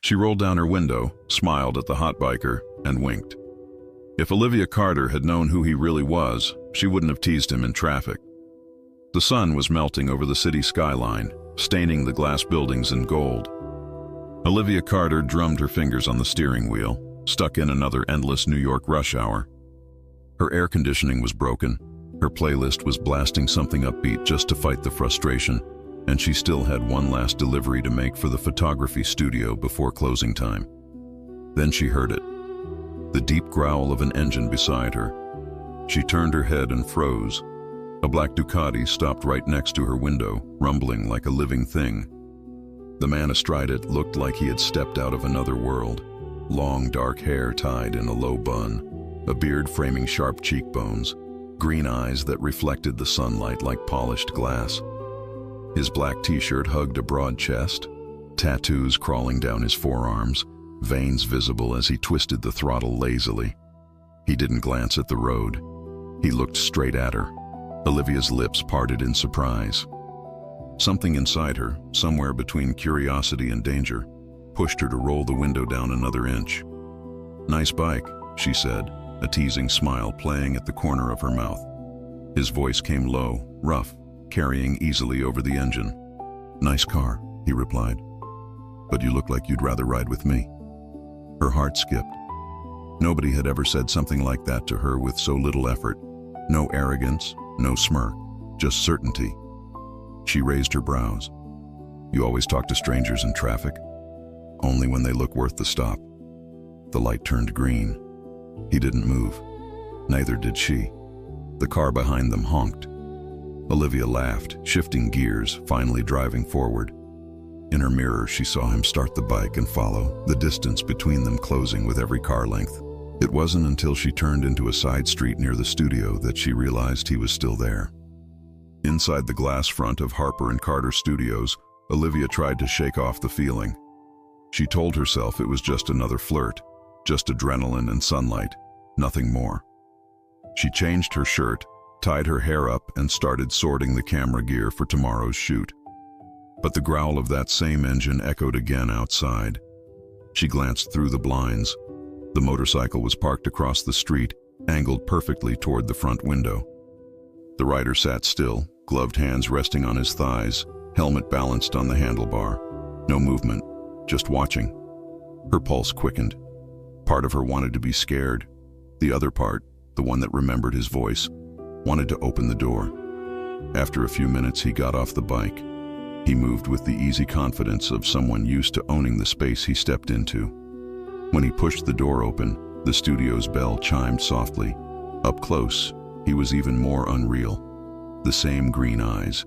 She rolled down her window, smiled at the hot biker, and winked. If Olivia Carter had known who he really was, she wouldn't have teased him in traffic. The sun was melting over the city skyline, staining the glass buildings in gold. Olivia Carter drummed her fingers on the steering wheel, stuck in another endless New York rush hour. Her air conditioning was broken. Her playlist was blasting something upbeat just to fight the frustration, and she still had one last delivery to make for the photography studio before closing time. Then she heard it, the deep growl of an engine beside her. She turned her head and froze. A black Ducati stopped right next to her window, rumbling like a living thing. The man astride it looked like he had stepped out of another world. Long dark hair tied in a low bun, a beard framing sharp cheekbones, green eyes that reflected the sunlight like polished glass. His black t-shirt hugged a broad chest, tattoos crawling down his forearms, veins visible as he twisted the throttle lazily. He didn't glance at the road. He looked straight at her. Olivia's lips parted in surprise. Something inside her, somewhere between curiosity and danger, pushed her to roll the window down another inch. "Nice bike," she said, a teasing smile playing at the corner of her mouth. His voice came low, rough, carrying easily over the engine. "Nice car," he replied. "But you look like you'd rather ride with me." Her heart skipped. Nobody had ever said something like that to her with so little effort. No arrogance, no smirk, just certainty. She raised her brows. "You always talk to strangers in traffic?" "Only when they look worth the stop." The light turned green. He didn't move. Neither did she. The car behind them honked. Olivia laughed, shifting gears, finally driving forward. In her mirror, she saw him start the bike and follow, the distance between them closing with every car length. It wasn't until she turned into a side street near the studio that she realized he was still there. Inside the glass front of Harper & Carter Studios, Olivia tried to shake off the feeling. She told herself it was just another flirt, just adrenaline and sunlight, nothing more. She changed her shirt, tied her hair up, and started sorting the camera gear for tomorrow's shoot. But the growl of that same engine echoed again outside. She glanced through the blinds. The motorcycle was parked across the street, angled perfectly toward the front window. The rider sat still, gloved hands resting on his thighs, helmet balanced on the handlebar. No movement, just watching. Her pulse quickened. Part of her wanted to be scared. The other part, the one that remembered his voice, wanted to open the door. After a few minutes, he got off the bike. He moved with the easy confidence of someone used to owning the space he stepped into. When he pushed the door open, the studio's bell chimed softly. Up close, he was even more unreal. The same green eyes,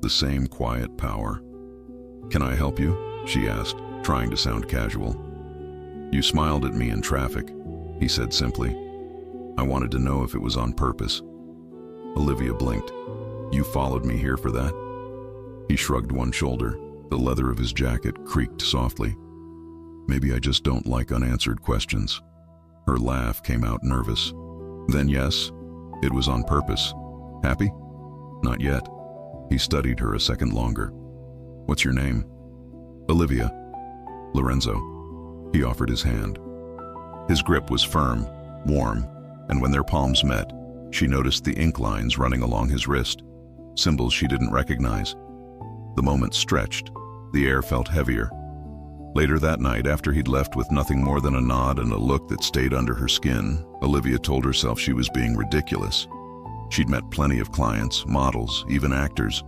the same quiet power. "Can I help you?" she asked, trying to sound casual. "You smiled at me in traffic," he said simply. "I wanted to know if it was on purpose." Olivia blinked. "You followed me here for that?" He shrugged one shoulder. The leather of his jacket creaked softly. "Maybe I just don't like unanswered questions." Her laugh came out nervous. "Then yes, it was on purpose. Happy?" "Not yet." He studied her a second longer. "What's your name?" "Olivia." "Lorenzo." He offered his hand. His grip was firm, warm, and when their palms met, she noticed the ink lines running along his wrist, symbols she didn't recognize. The moment stretched. The air felt heavier. Later that night, after he'd left with nothing more than a nod and a look that stayed under her skin, Olivia told herself she was being ridiculous. She'd met plenty of clients, models, even actors.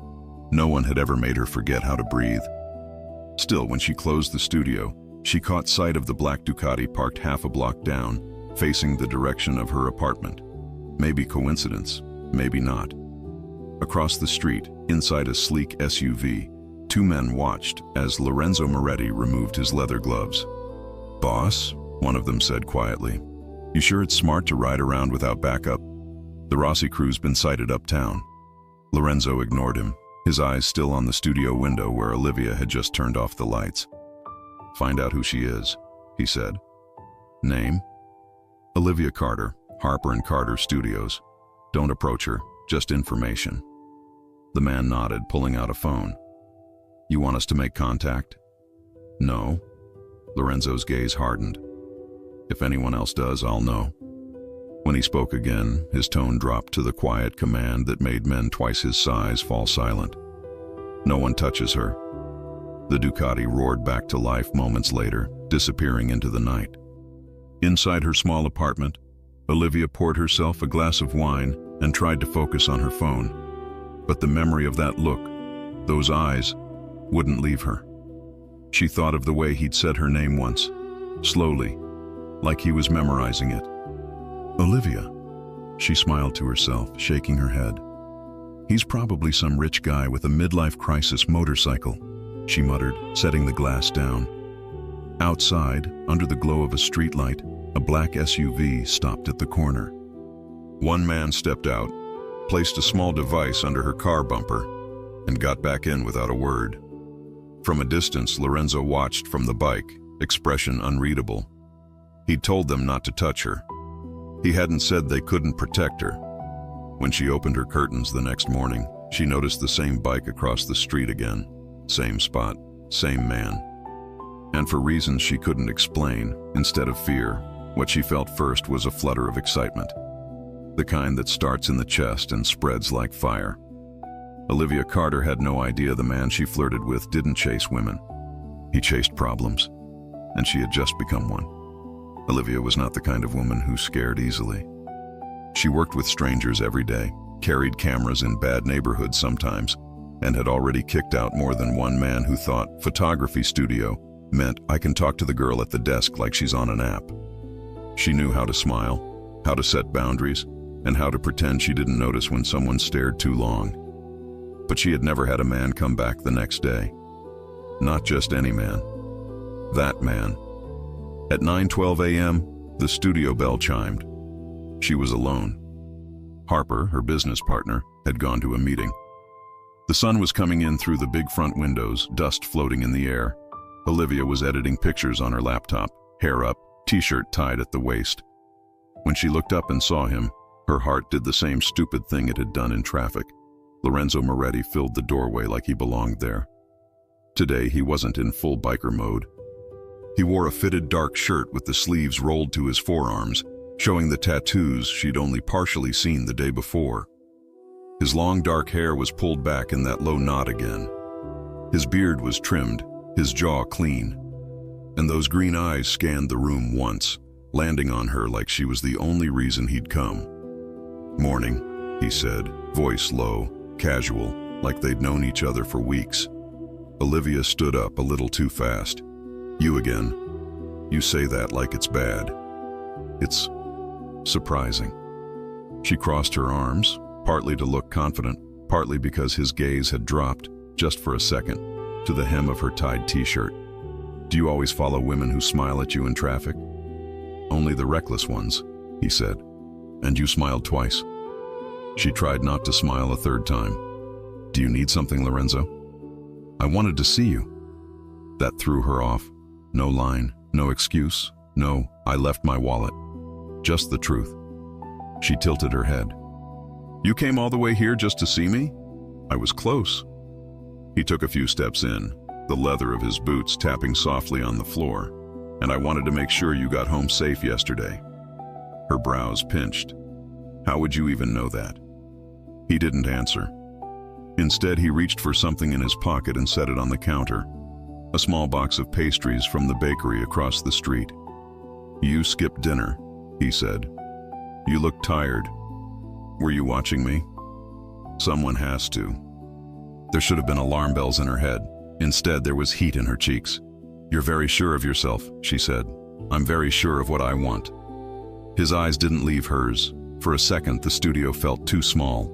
No one had ever made her forget how to breathe. Still, when she closed the studio, she caught sight of the black Ducati parked half a block down, facing the direction of her apartment. Maybe coincidence, maybe not. Across the street, inside a sleek SUV, two men watched as Lorenzo Moretti removed his leather gloves. "Boss," one of them said quietly, "you sure it's smart to ride around without backup? The Rossi crew's been sighted uptown." Lorenzo ignored him, his eyes still on the studio window where Olivia had just turned off the lights. "Find out who she is," he said. "Name?" "Olivia Carter, Harper & Carter Studios. Don't approach her, just information." The man nodded, pulling out a phone. "You want us to make contact?" "No." Lorenzo's gaze hardened. If anyone else does, I'll know. When he spoke again, his tone dropped to the quiet command that made men twice his size fall silent. No one touches her. The Ducati roared back to life moments later, disappearing into the night. Inside her small apartment, Olivia poured herself a glass of wine and tried to focus on her phone. But the memory of that look, those eyes, wouldn't leave her. She thought of the way he'd said her name once, slowly, like he was memorizing it. Olivia. She smiled to herself, shaking her head. He's probably some rich guy with a midlife crisis motorcycle, she muttered, setting the glass down. Outside, under the glow of a streetlight, a black SUV stopped at the corner. One man stepped out, placed a small device under her car bumper, and got back in without a word. From a distance, Lorenzo watched from the bike, expression unreadable. He'd told them not to touch her. He hadn't said they couldn't protect her. When she opened her curtains the next morning, she noticed the same bike across the street again. Same spot, same man. And for reasons she couldn't explain, instead of fear, what she felt first was a flutter of excitement. The kind that starts in the chest and spreads like fire. Olivia Carter had no idea the man she flirted with didn't chase women. He chased problems, and she had just become one. Olivia was not the kind of woman who scared easily. She worked with strangers every day, carried cameras in bad neighborhoods sometimes, and had already kicked out more than one man who thought photography studio meant I can talk to the girl at the desk like she's on an app. She knew how to smile, how to set boundaries, and how to pretend she didn't notice when someone stared too long. But she had never had a man come back the next day. Not just any man. That man. At 9:12 a.m., the studio bell chimed. She was alone. Harper, her business partner, had gone to a meeting. The sun was coming in through the big front windows, dust floating in the air. Olivia was editing pictures on her laptop, hair up, t-shirt tied at the waist. When she looked up and saw him, her heart did the same stupid thing it had done in traffic. Lorenzo Moretti filled the doorway like he belonged there. Today, he wasn't in full biker mode. He wore a fitted dark shirt with the sleeves rolled to his forearms, showing the tattoos she'd only partially seen the day before. His long dark hair was pulled back in that low knot again. His beard was trimmed, his jaw clean. And those green eyes scanned the room once, landing on her like she was the only reason he'd come. "Morning," he said, voice low, casual, like they'd known each other for weeks. Olivia stood up a little too fast. "You again. You say that like it's bad." "It's surprising." She crossed her arms, partly to look confident, partly because his gaze had dropped, just for a second, to the hem of her tied t-shirt. "Do you always follow women who smile at you in traffic?" "Only the reckless ones," he said. "And you smiled twice." She tried not to smile a third time. "Do you need something, Lorenzo?" "I wanted to see you." That threw her off. No line, no excuse, no, "I left my wallet." Just the truth. She tilted her head. "You came all the way here just to see me?" "I was close." He took a few steps in, the leather of his boots tapping softly on the floor. "And I wanted to make sure you got home safe yesterday." Her brows pinched. "How would you even know that?" He didn't answer. Instead, he reached for something in his pocket and set it on the counter. A small box of pastries from the bakery across the street. "You skipped dinner," he said. "You look tired. Were you watching me?" "Someone has to." There should have been alarm bells in her head. Instead, there was heat in her cheeks. "You're very sure of yourself," she said. "I'm very sure of what I want." His eyes didn't leave hers. For a second, the studio felt too small.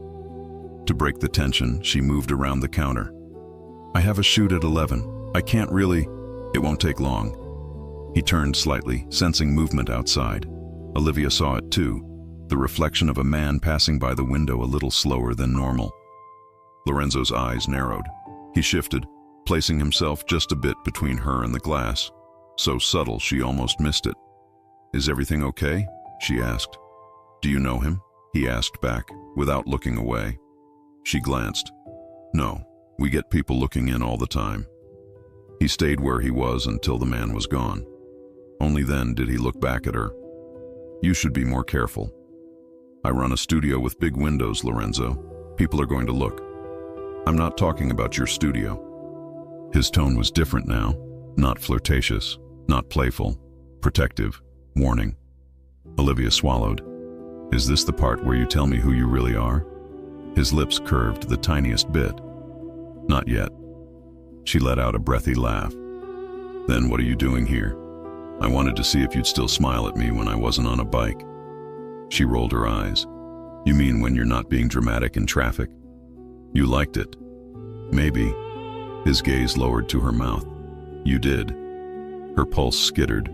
To break the tension, she moved around the counter. "I have a shoot at 11. I can't really..." "It won't take long." He turned slightly, sensing movement outside. Olivia saw it too, the reflection of a man passing by the window a little slower than normal. Lorenzo's eyes narrowed. He shifted, placing himself just a bit between her and the glass, so subtle she almost missed it. "Is everything okay?" she asked. "Do you know him?" he asked back, without looking away. She glanced. "No, we get people looking in all the time." He stayed where he was until the man was gone. Only then did he look back at her. "You should be more careful. I run a studio with big windows, Lorenzo. People are going to look. I'm not talking about your studio." His tone was different now, not flirtatious, not playful, protective, warning. Olivia swallowed. "Is this the part where you tell me who you really are?" His lips curved the tiniest bit. "Not yet." She let out a breathy laugh. "Then what are you doing here? I wanted to see if you'd still smile at me when I wasn't on a bike." She rolled her eyes. "You mean when you're not being dramatic in traffic? You liked it." "Maybe." His gaze lowered to her mouth. "You did." Her pulse skittered.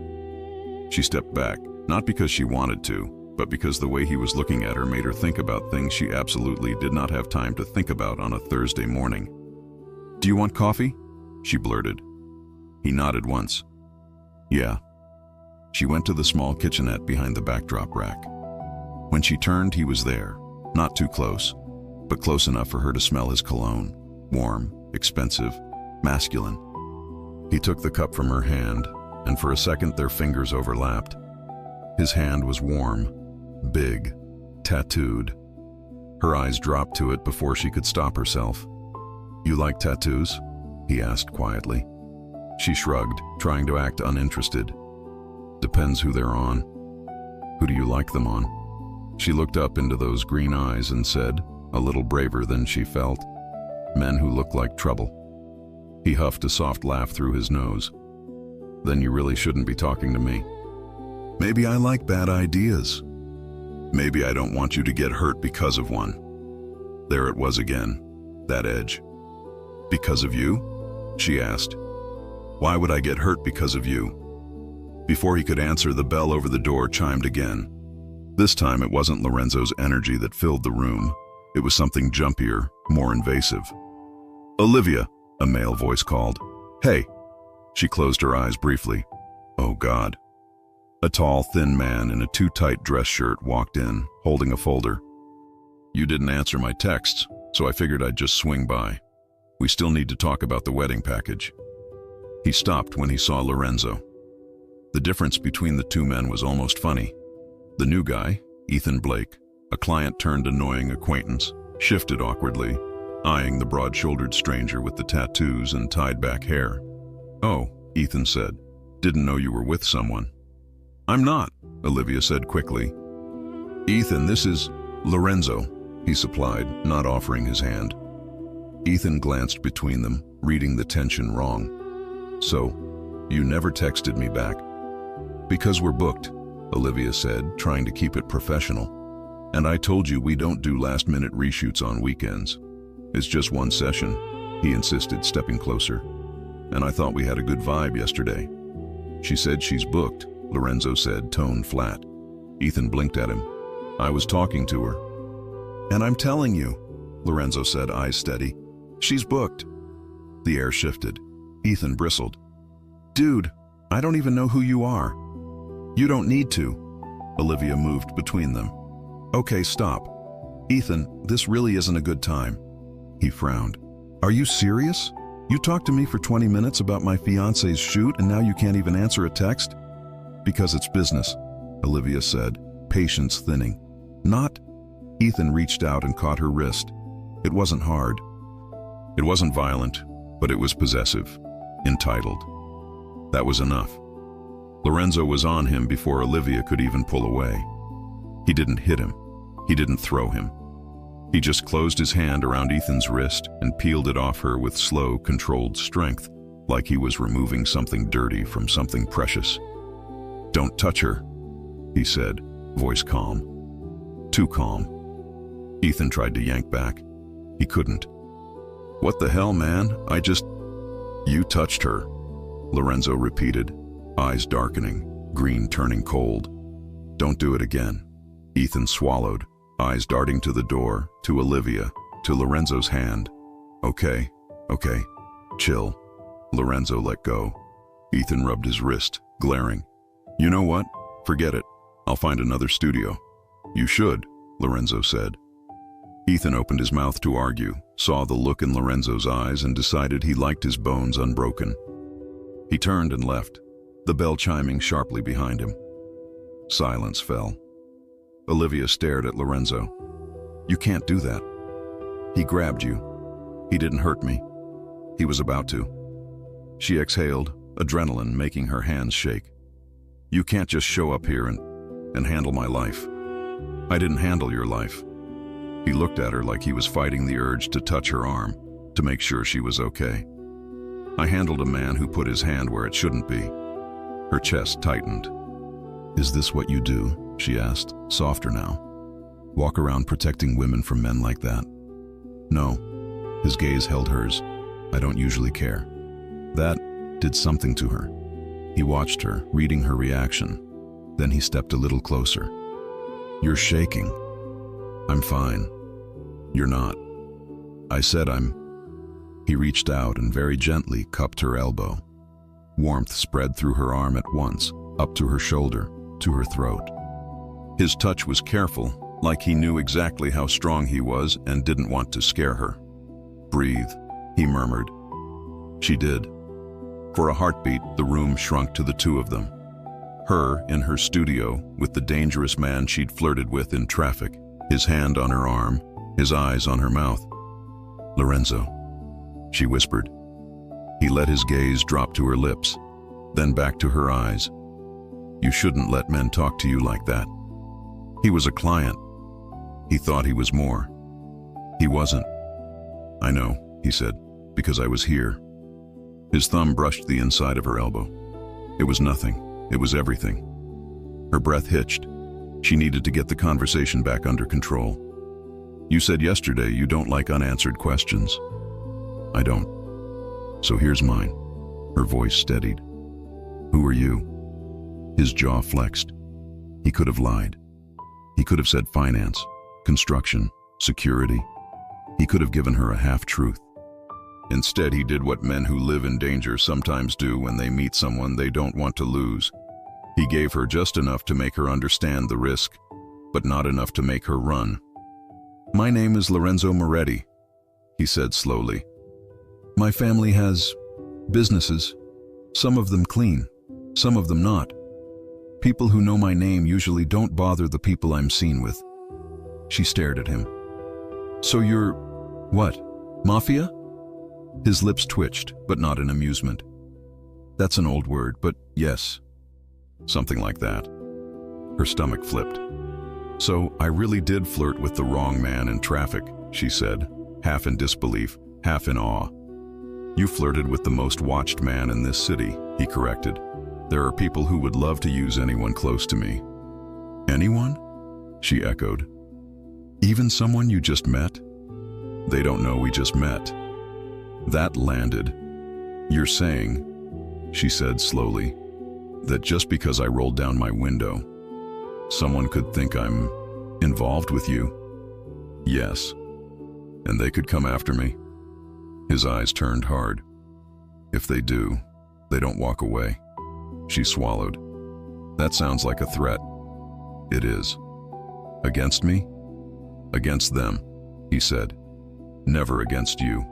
She stepped back, not because she wanted to, but because the way he was looking at her made her think about things she absolutely did not have time to think about on a Thursday morning. "Do you want coffee?" she blurted. He nodded once. "Yeah." She went to the small kitchenette behind the backdrop rack. When she turned, he was there, not too close, but close enough for her to smell his cologne, warm, expensive, masculine. He took the cup from her hand, and for a second their fingers overlapped. His hand was warm, big, tattooed. Her eyes dropped to it before she could stop herself. "You like tattoos?" he asked quietly. She shrugged, trying to act uninterested. "Depends who they're on." "Who do you like them on?" She looked up into those green eyes and said, a little braver than she felt, "Men who look like trouble." He huffed a soft laugh through his nose. "Then you really shouldn't be talking to me." "Maybe I like bad ideas. Maybe I don't want you to get hurt because of one." There it was again, that edge. "Because of you?" she asked. "Why would I get hurt because of you?" Before he could answer, the bell over the door chimed again. This time it wasn't Lorenzo's energy that filled the room. It was something jumpier, more invasive. "Olivia," a male voice called. "Hey." She closed her eyes briefly. Oh God. A tall, thin man in a too-tight dress shirt walked in, holding a folder. "You didn't answer my texts, so I figured I'd just swing by. We still need to talk about the wedding package." He stopped when he saw Lorenzo. The difference between the two men was almost funny. The new guy, Ethan Blake, a client-turned-annoying acquaintance, shifted awkwardly, eyeing the broad-shouldered stranger with the tattoos and tied-back hair. "Oh," Ethan said. "Didn't know you were with someone." "I'm not," Olivia said quickly. "Ethan, this is Lorenzo," he supplied, not offering his hand. Ethan glanced between them, reading the tension wrong. "So, you never texted me back?" "Because we're booked," Olivia said, trying to keep it professional. "And I told you we don't do last-minute reshoots on weekends. It's just one session," he insisted, stepping closer. "And I thought we had a good vibe yesterday." "She said she's booked," Lorenzo said, tone flat. Ethan blinked at him. "I was talking to her." "And I'm telling you," Lorenzo said, eyes steady. "She's booked." The air shifted. Ethan bristled. "Dude, I don't even know who you are." "You don't need to." Olivia moved between them. "Okay, stop. Ethan, this really isn't a good time." He frowned. "Are you serious? You talked to me for 20 minutes about my fiance's shoot and now you can't even answer a text?" "Because it's business," Olivia said, patience thinning. "Not." Ethan reached out and caught her wrist. It wasn't hard. It wasn't violent, but it was possessive, entitled. That was enough. Lorenzo was on him before Olivia could even pull away. He didn't hit him. He didn't throw him. He just closed his hand around Ethan's wrist and peeled it off her with slow, controlled strength, like he was removing something dirty from something precious. "Don't touch her," he said, voice calm. Too calm. Ethan tried to yank back. He couldn't. "What the hell, man? You touched her," Lorenzo repeated, eyes darkening, green turning cold. "Don't do it again." Ethan swallowed, eyes darting to the door, to Olivia, to Lorenzo's hand. Okay, chill." Lorenzo let go. Ethan rubbed his wrist, glaring. "You know what? Forget it. I'll find another studio." "You should," Lorenzo said. Ethan opened his mouth to argue, saw the look in Lorenzo's eyes and decided he liked his bones unbroken. He turned and left, the bell chiming sharply behind him. Silence fell. Olivia stared at Lorenzo. "You can't do that. He grabbed you. He didn't hurt me. He was about to." She exhaled, adrenaline making her hands shake. "You can't just show up here and handle my life. I didn't handle your life." He looked at her like he was fighting the urge to touch her arm, to make sure she was okay. "I handled a man who put his hand where it shouldn't be." Her chest tightened. "Is this what you do?" she asked, softer now. "Walk around protecting women from men like that?" "No." His gaze held hers. "I don't usually care." That did something to her. He watched her, reading her reaction. Then he stepped a little closer. "You're shaking." "I'm fine." "You're not." "I said I'm..." He reached out and very gently cupped her elbow. Warmth spread through her arm at once, up to her shoulder, to her throat. His touch was careful, like he knew exactly how strong he was and didn't want to scare her. "Breathe," he murmured. She did. For a heartbeat, the room shrunk to the two of them. Her in her studio with the dangerous man she'd flirted with in traffic, his hand on her arm, his eyes on her mouth. "Lorenzo," she whispered. He let his gaze drop to her lips, then back to her eyes. "You shouldn't let men talk to you like that." He was a client. He thought he was more. He wasn't. "I know," he said, "because I was here." His thumb brushed the inside of her elbow. It was nothing. It was everything. Her breath hitched. She needed to get the conversation back under control. "You said yesterday you don't like unanswered questions." "I don't. So here's mine." Her voice steadied. "Who are you?" His jaw flexed. He could have lied. He could have said finance, construction, security. He could have given her a half-truth. Instead, he did what men who live in danger sometimes do when they meet someone they don't want to lose. He gave her just enough to make her understand the risk, but not enough to make her run. "My name is Lorenzo Moretti," he said slowly. "My family has businesses, some of them clean, some of them not. People who know my name usually don't bother the people I'm seen with." She stared at him. "So you're, what, mafia?" His lips twitched, but not in amusement. "That's an old word, but yes. Something like that." Her stomach flipped. "So I really did flirt with the wrong man in traffic," she said, half in disbelief, half in awe. "You flirted with the most watched man in this city," he corrected. "There are people who would love to use anyone close to me." "Anyone?" she echoed. "Even someone you just met?" "They don't know we just met." That landed. "You're saying," she said slowly, "that just because I rolled down my window, someone could think I'm involved with you?" "Yes. And they could come after me?" His eyes turned hard. "If they do, they don't walk away." She swallowed. "That sounds like a threat." "It is." "Against me?" "Against them," he said. "Never against you."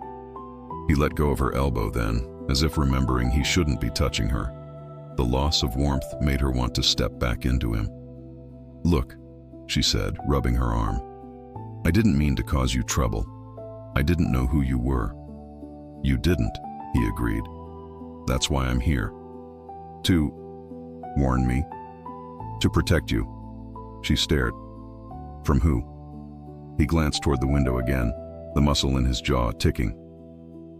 He let go of her elbow then, as if remembering he shouldn't be touching her. The loss of warmth made her want to step back into him. "Look," she said, rubbing her arm. "I didn't mean to cause you trouble. I didn't know who you were." "You didn't," he agreed. "That's why I'm here. To warn me. To protect you." She stared. "From who?" He glanced toward the window again, the muscle in his jaw ticking.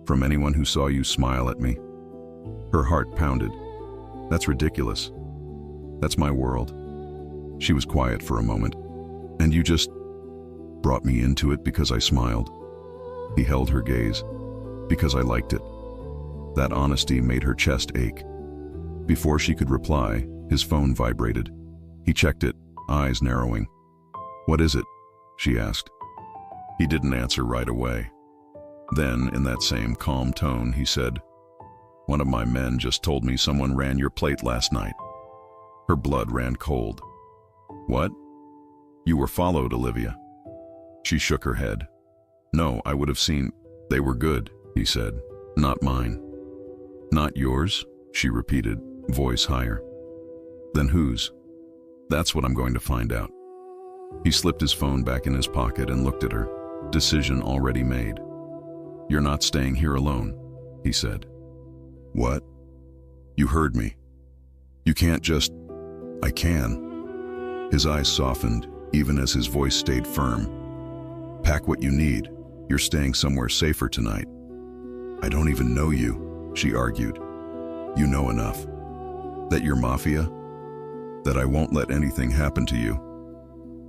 "From anyone who saw you smile at me." Her heart pounded. "That's ridiculous. That's my world." She was quiet for a moment. "And you just brought me into it because I smiled?" He held her gaze. "Because I liked it." That honesty made her chest ache. Before she could reply, his phone vibrated. He checked it, eyes narrowing. "What is it?" she asked. He didn't answer right away. Then, in that same calm tone, he said, "One of my men just told me someone ran your plate last night." Her blood ran cold. "What? You were followed, Olivia?" She shook her head. "No, I would have seen. They were good," he said. "Not mine." "Not yours?" she repeated, voice higher. Then whose? That's what I'm going to find out. He slipped his phone back in his pocket and looked at her, decision already made. You're not staying here alone, he said. What? You heard me. You can't just... I can. His eyes softened, even as his voice stayed firm. Pack what you need. You're staying somewhere safer tonight. I don't even know you, she argued. You know enough. That you're mafia? That I won't let anything happen to you.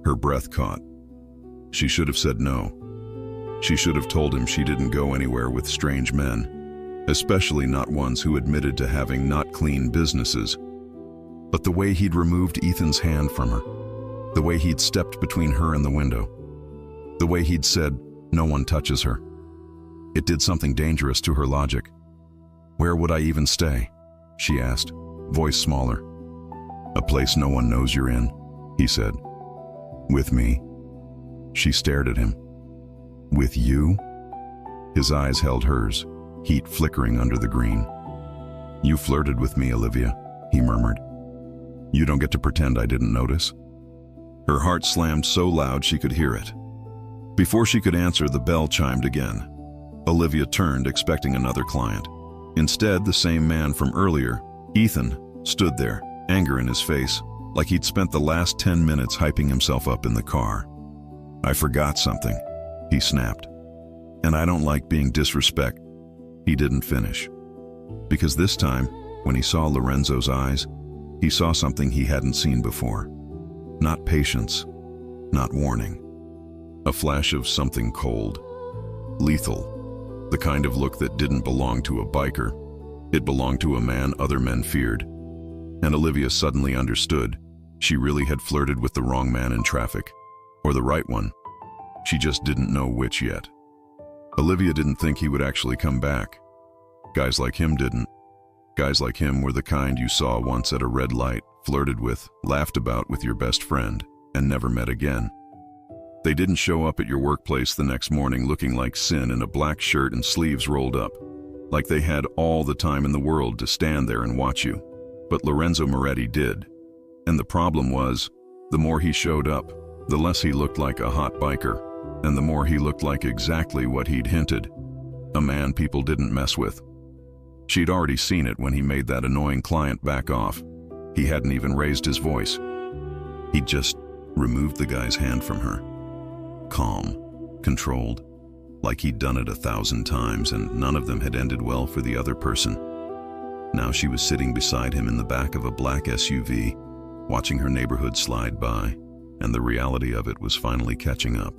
Her breath caught. She should have said no. She should have told him she didn't go anywhere with strange men, especially not ones who admitted to having not clean businesses. But the way he'd removed Ethan's hand from her, the way he'd stepped between her and the window, the way he'd said, no one touches her, it did something dangerous to her logic. Where would I even stay? She asked, voice smaller. A place no one knows you're in, he said. With me? She stared at him. With you? His eyes held hers, heat flickering under the green. You flirted with me, Olivia, he murmured. You don't get to pretend I didn't notice. Her heart slammed so loud she could hear it. Before she could answer, the bell chimed again. Olivia turned, expecting another client. Instead, the same man from earlier, Ethan, stood there, anger in his face, like he'd spent the last 10 minutes hyping himself up in the car. I forgot something, he snapped. And I don't like being disrespect. He didn't finish. Because this time, when he saw Lorenzo's eyes, he saw something he hadn't seen before. Not patience, not warning. A flash of something cold, lethal, the kind of look that didn't belong to a biker. It belonged to a man other men feared. And Olivia suddenly understood. She really had flirted with the wrong man in traffic. Or the right one. She just didn't know which yet. Olivia didn't think he would actually come back. Guys like him didn't. Guys like him were the kind you saw once at a red light, flirted with, laughed about with your best friend, and never met again. They didn't show up at your workplace the next morning looking like sin in a black shirt and sleeves rolled up, like they had all the time in the world to stand there and watch you. But Lorenzo Moretti did. And the problem was, the more he showed up, the less he looked like a hot biker, and the more he looked like exactly what he'd hinted, a man people didn't mess with. She'd already seen it when he made that annoying client back off. He hadn't even raised his voice. He'd just removed the guy's hand from her. Calm, controlled, like he'd done it 1,000 times and none of them had ended well for the other person. Now she was sitting beside him in the back of a black SUV, watching her neighborhood slide by, and the reality of it was finally catching up.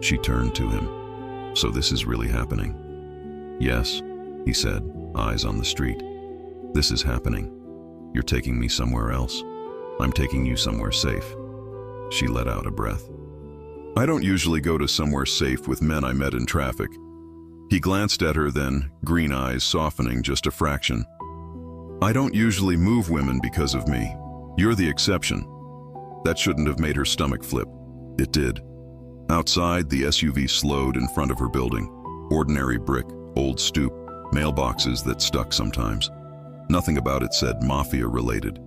She turned to him. So this is really happening? Yes, he said, eyes on the street. This is happening. You're taking me somewhere else. I'm taking you somewhere safe. She let out a breath. I don't usually go to somewhere safe with men I met in traffic. He glanced at her then, green eyes softening just a fraction. I don't usually move women because of me. You're the exception. That shouldn't have made her stomach flip. It did. Outside, the SUV slowed in front of her building. Ordinary brick, old stoop, mailboxes that stuck sometimes. Nothing about it said mafia related.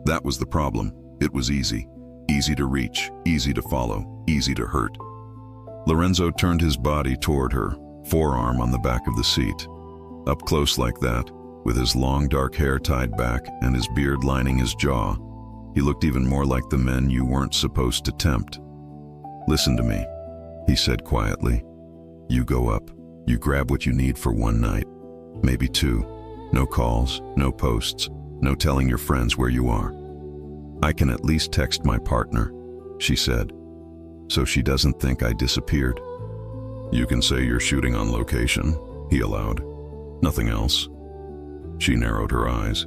That was the problem. It was easy. Easy to reach, easy to follow, easy to hurt. Lorenzo turned his body toward her, forearm on the back of the seat. Up close like that, with his long dark hair tied back and his beard lining his jaw, he looked even more like the men you weren't supposed to tempt. Listen to me, he said quietly. You go up, you grab what you need for one night, maybe two. No calls, no posts, no telling your friends where you are. I can at least text my partner, she said, so she doesn't think I disappeared. You can say you're shooting on location, he allowed. Nothing else. She narrowed her eyes.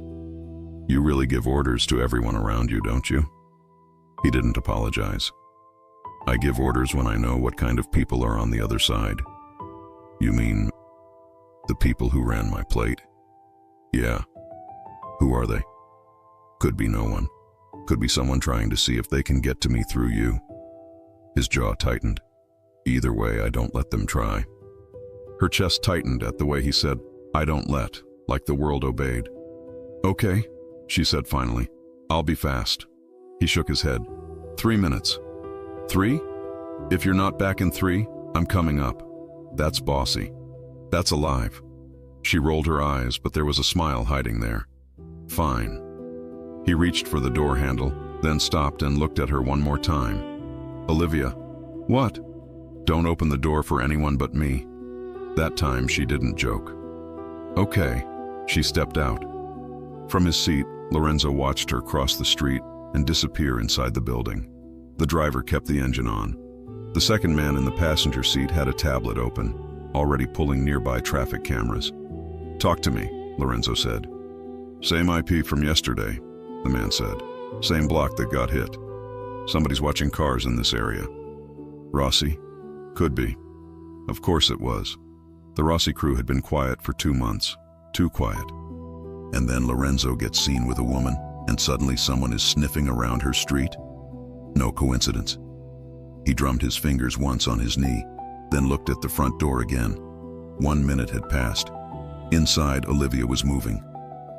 You really give orders to everyone around you, don't you? He didn't apologize. I give orders when I know what kind of people are on the other side. You mean the people who ran my plate? Yeah. Who are they? Could be no one. Could be someone trying to see if they can get to me through you. His jaw tightened. Either way, I don't let them try. Her chest tightened at the way he said, I don't let, like the world obeyed. Okay, she said finally. I'll be fast. He shook his head. 3 minutes. 3? If you're not back in 3, I'm coming up. That's bossy. That's alive. She rolled her eyes, but there was a smile hiding there. Fine. He reached for the door handle, then stopped and looked at her one more time. Olivia. What? Don't open the door for anyone but me. That time she didn't joke. Okay. She stepped out. From his seat, Lorenzo watched her cross the street and disappear inside the building. The driver kept the engine on. The second man in the passenger seat had a tablet open, already pulling nearby traffic cameras. Talk to me, Lorenzo said. Same IP from yesterday, the man said. Same block that got hit. Somebody's watching cars in this area. Rossi? Could be. Of course it was. The Rossi crew had been quiet for 2 months. Too quiet. And then Lorenzo gets seen with a woman, and suddenly someone is sniffing around her street? No coincidence. He drummed his fingers once on his knee, then looked at the front door again. 1 minute had passed. Inside, Olivia was moving.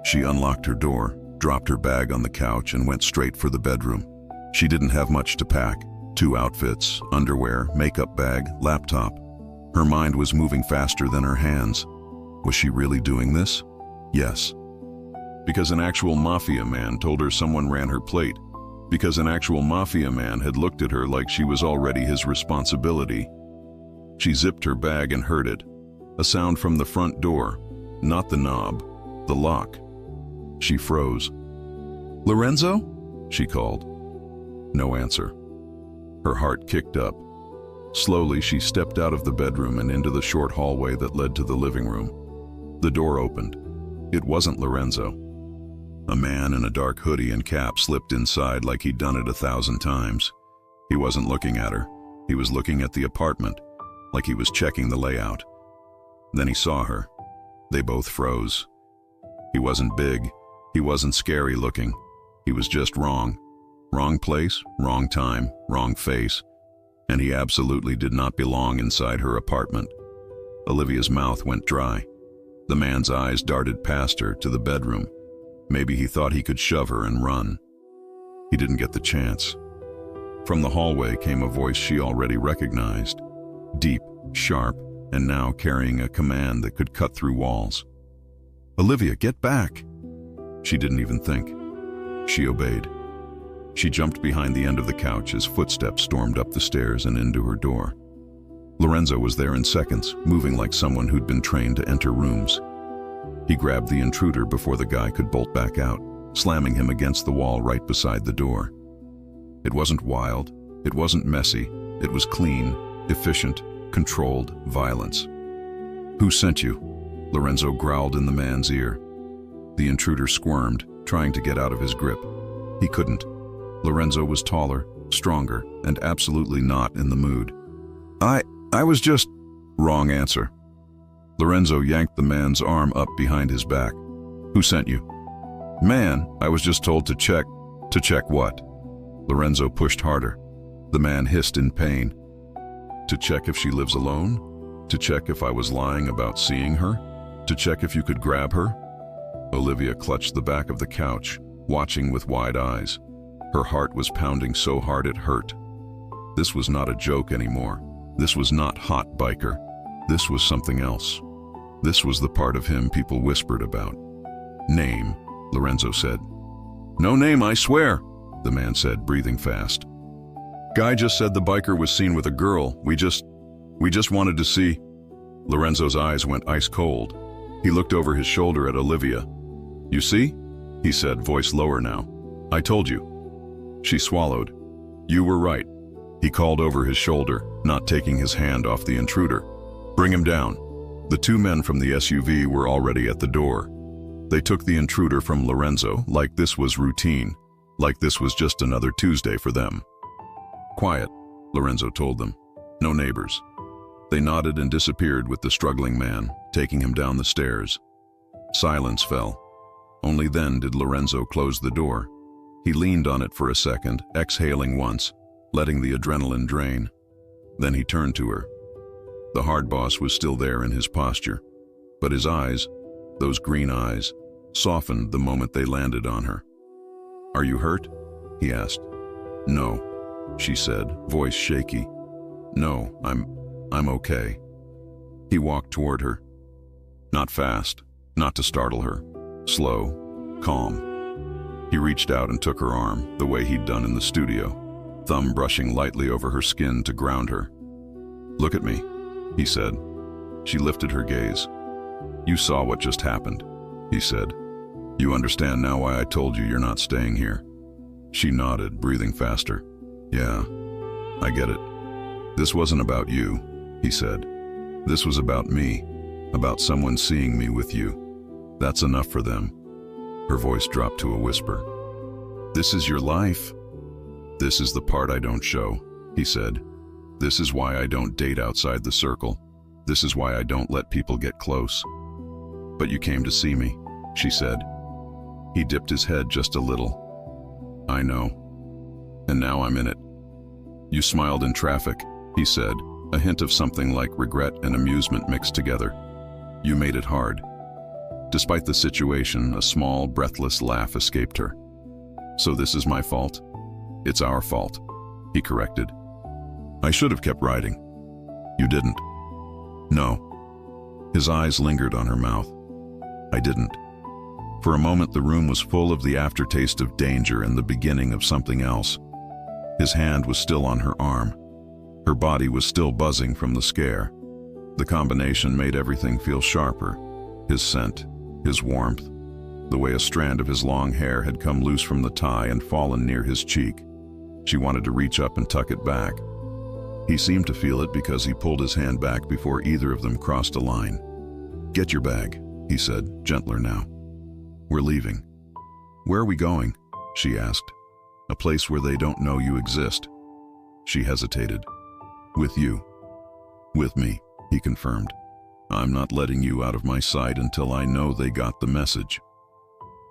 She unlocked her door, dropped her bag on the couch, and went straight for the bedroom. She didn't have much to pack. 2 outfits, underwear, makeup bag, laptop. Her mind was moving faster than her hands. Was she really doing this? Yes. Because an actual mafia man told her someone ran her plate. Because an actual mafia man had looked at her like she was already his responsibility. She zipped her bag and heard it. A sound from the front door. Not the knob, the lock. She froze. Lorenzo? She called. No answer. Her heart kicked up. Slowly, she stepped out of the bedroom and into the short hallway that led to the living room. The door opened. It wasn't Lorenzo. A man in a dark hoodie and cap slipped inside like he'd done it 1,000 times. He wasn't looking at her. He was looking at the apartment, like he was checking the layout. Then he saw her. They both froze. He wasn't big. He wasn't scary looking. He was just wrong. Wrong place, wrong time, wrong face. And he absolutely did not belong inside her apartment. Olivia's mouth went dry. The man's eyes darted past her to the bedroom. Maybe he thought he could shove her and run. He didn't get the chance. From the hallway came a voice she already recognized. Deep, sharp, and now carrying a command that could cut through walls. Olivia, get back! She didn't even think. She obeyed. She jumped behind the end of the couch as footsteps stormed up the stairs and into her door. Lorenzo was there in seconds, moving like someone who'd been trained to enter rooms. He grabbed the intruder before the guy could bolt back out, slamming him against the wall right beside the door. It wasn't wild, it wasn't messy, it was clean, efficient, controlled violence. Who sent you? Lorenzo growled in the man's ear. The intruder squirmed, trying to get out of his grip. He couldn't. Lorenzo was taller, stronger, and absolutely not in the mood. I was just... Wrong answer. Lorenzo yanked the man's arm up behind his back. Who sent you? Man, I was just told to check. To check what? Lorenzo pushed harder. The man hissed in pain. To check if she lives alone? To check if I was lying about seeing her? To check if you could grab her? Olivia clutched the back of the couch, watching with wide eyes. Her heart was pounding so hard it hurt. This was not a joke anymore. This was not hot biker. This was something else. This was the part of him people whispered about. Name, Lorenzo said. No name, I swear, the man said, breathing fast. Guy just said the biker was seen with a girl. We just wanted to see. Lorenzo's eyes went ice cold. He looked over his shoulder at Olivia. You see? He said, voice lower now. I told you. She swallowed. You were right. He called over his shoulder, not taking his hand off the intruder. Bring him down. The 2 men from the SUV were already at the door. They took the intruder from Lorenzo like this was routine, like this was just another Tuesday for them. Quiet, Lorenzo told them. No neighbors. They nodded and disappeared with the struggling man, taking him down the stairs. Silence fell. Only then did Lorenzo close the door. He leaned on it for a second, exhaling once, letting the adrenaline drain. Then he turned to her. The hard boss was still there in his posture, but his eyes, those green eyes, softened the moment they landed on her. "Are you hurt?" he asked. "No," she said, voice shaky. "No, I'm okay." He walked toward her. Not fast, not to startle her. Slow, calm. He reached out and took her arm, the way he'd done in the studio, thumb brushing lightly over her skin to ground her. "Look at me," he said. She lifted her gaze. "You saw what just happened," he said. "You understand now why I told you you're not staying here." She nodded, breathing faster. "Yeah, I get it. This wasn't about you," he said. "This was about me, about someone seeing me with you. That's enough for them." Her voice dropped to a whisper. "This is your life." "This is the part I don't show," he said. "This is why I don't date outside the circle. This is why I don't let people get close." "But you came to see me," she said. He dipped his head just a little. "I know. And now I'm in it." "You smiled in traffic," he said, a hint of something like regret and amusement mixed together. "You made it hard." Despite the situation, a small, breathless laugh escaped her. "So this is my fault?" "It's our fault," he corrected. "I should have kept writing." "You didn't." "No." His eyes lingered on her mouth. "I didn't." For a moment, the room was full of the aftertaste of danger and the beginning of something else. His hand was still on her arm. Her body was still buzzing from the scare. The combination made everything feel sharper. His scent, his warmth, the way a strand of his long hair had come loose from the tie and fallen near his cheek. She wanted to reach up and tuck it back. He seemed to feel it because he pulled his hand back before either of them crossed a line. "Get your bag," he said, gentler now. "We're leaving." "Where are we going?" she asked. "A place where they don't know you exist." She hesitated. "With you." "With me," he confirmed. "I'm not letting you out of my sight until I know they got the message."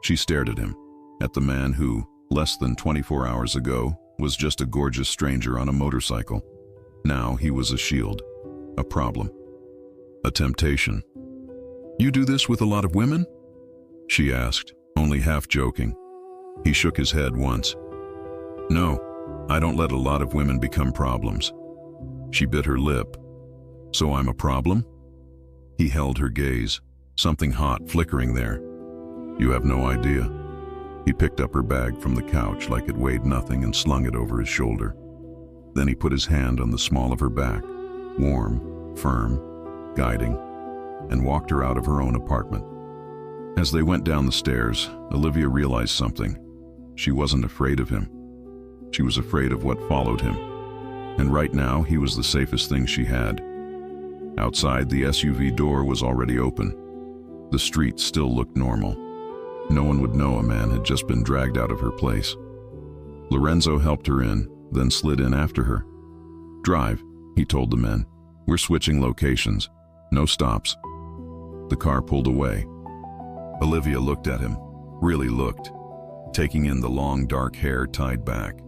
She stared at him, at the man who, less than 24 hours ago, was just a gorgeous stranger on a motorcycle. Now he was a shield, a problem, a temptation. "You do this with a lot of women?" she asked, only half joking. He shook his head once. "No, I don't let a lot of women become problems." She bit her lip. "So I'm a problem?" He held her gaze, something hot flickering there. "You have no idea." He picked up her bag from the couch like it weighed nothing and slung it over his shoulder. Then he put his hand on the small of her back, warm, firm, guiding, and walked her out of her own apartment. As they went down the stairs, Olivia realized something. She wasn't afraid of him. She was afraid of what followed him. And right now, he was the safest thing she had. Outside, the SUV door was already open. The street still looked normal. No one would know a man had just been dragged out of her place. Lorenzo helped her in, then slid in after her. "Drive," he told the men. "We're switching locations. No stops." The car pulled away. Olivia looked at him, really looked, taking in the long dark hair tied back,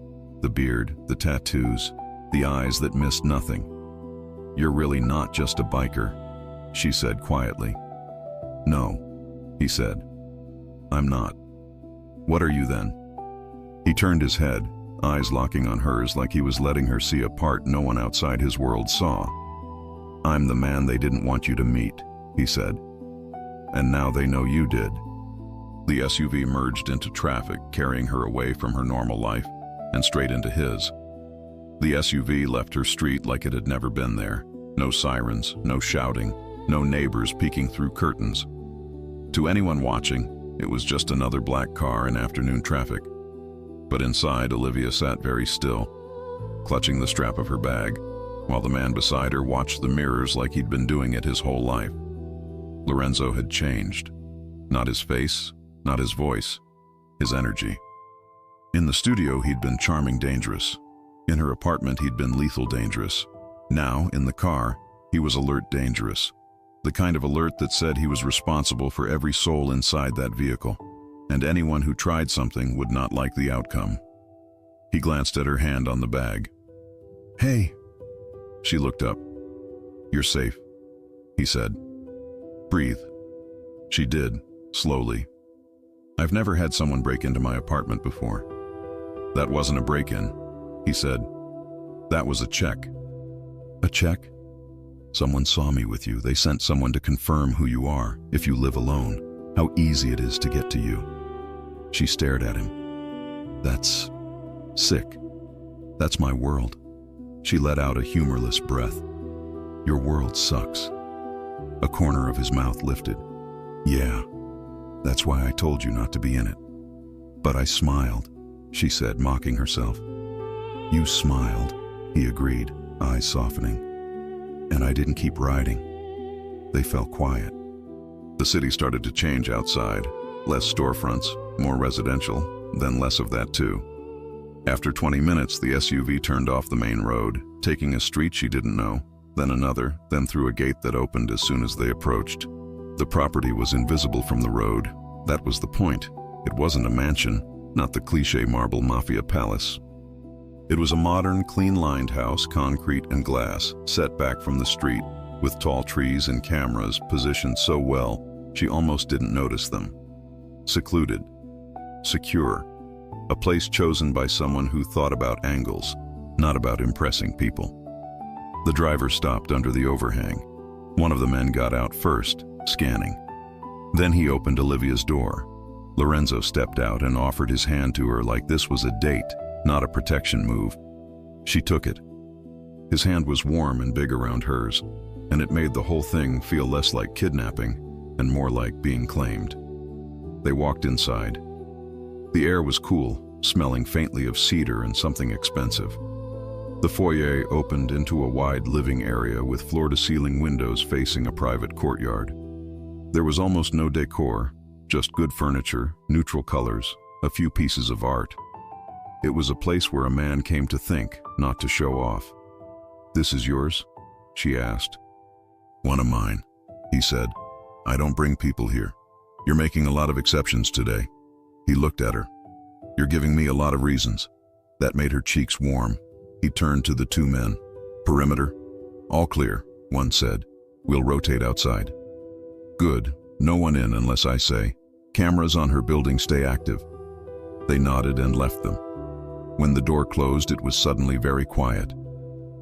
the beard, the tattoos, the eyes that missed nothing. "You're really not just a biker," she said quietly. "No," he said. "I'm not." "What are you then?" He turned his head, eyes locking on hers like he was letting her see a part no one outside his world saw. "I'm the man they didn't want you to meet," he said. "And now they know you did." The SUV merged into traffic, carrying her away from her normal life and straight into his. The SUV left her street like it had never been there. No sirens, no shouting, no neighbors peeking through curtains. To anyone watching, it was just another black car in afternoon traffic. But inside, Olivia sat very still, clutching the strap of her bag, while the man beside her watched the mirrors like he'd been doing it his whole life. Lorenzo had changed. Not his face, not his voice, his energy. In the studio, he'd been charming dangerous. In her apartment, he'd been lethal dangerous. Now, in the car, he was alert dangerous. The kind of alert that said he was responsible for every soul inside that vehicle, and anyone who tried something would not like the outcome. He glanced at her hand on the bag. "Hey." She looked up. "You're safe," he said. "Breathe." She did, slowly, I've never had someone break into my apartment before. That wasn't a break-in, he said. That was a check. A check? Someone saw me with you. They sent someone to confirm who you are, if you live alone, how easy it is to get to you. She stared at him. That's sick. That's my world. She let out a humorless breath. Your world sucks. A corner of his mouth lifted. Yeah, that's why I told you not to be in it. But I smiled, she said, mocking herself. You smiled, he agreed, eyes softening. And I didn't keep riding. They fell quiet. The city started to change outside. Less storefronts, more residential, then less of that too. After 20 minutes, the SUV turned off the main road, taking a street she didn't know, then another, then through a gate that opened as soon as they approached. The property was invisible from the road. That was the point. It wasn't a mansion, not the cliché marble mafia palace. It was a modern, clean-lined house, concrete and glass, set back from the street, with tall trees and cameras positioned so well she almost didn't notice them. Secluded. Secure. A place chosen by someone who thought about angles, not about impressing people. The driver stopped under the overhang. One of the men got out first, scanning. Then he opened Olivia's door. Lorenzo stepped out and offered his hand to her like this was a date, not a protection move. She took it. His hand was warm and big around hers, and it made the whole thing feel less like kidnapping and more like being claimed. They walked inside. The air was cool, smelling faintly of cedar and something expensive. The foyer opened into a wide living area with floor-to-ceiling windows facing a private courtyard. There was almost no decor, just good furniture, neutral colors, a few pieces of art. It was a place where a man came to think, not to show off. "This is yours?" she asked. "One of mine," he said. "I don't bring people here. You're making a lot of exceptions today." He looked at her. "You're giving me a lot of reasons." That made her cheeks warm. He turned to the two men. "Perimeter?" "All clear," one said. "We'll rotate outside." "Good. No one in unless I say. Cameras on her building stay active." They nodded and left them. When the door closed, it was suddenly very quiet.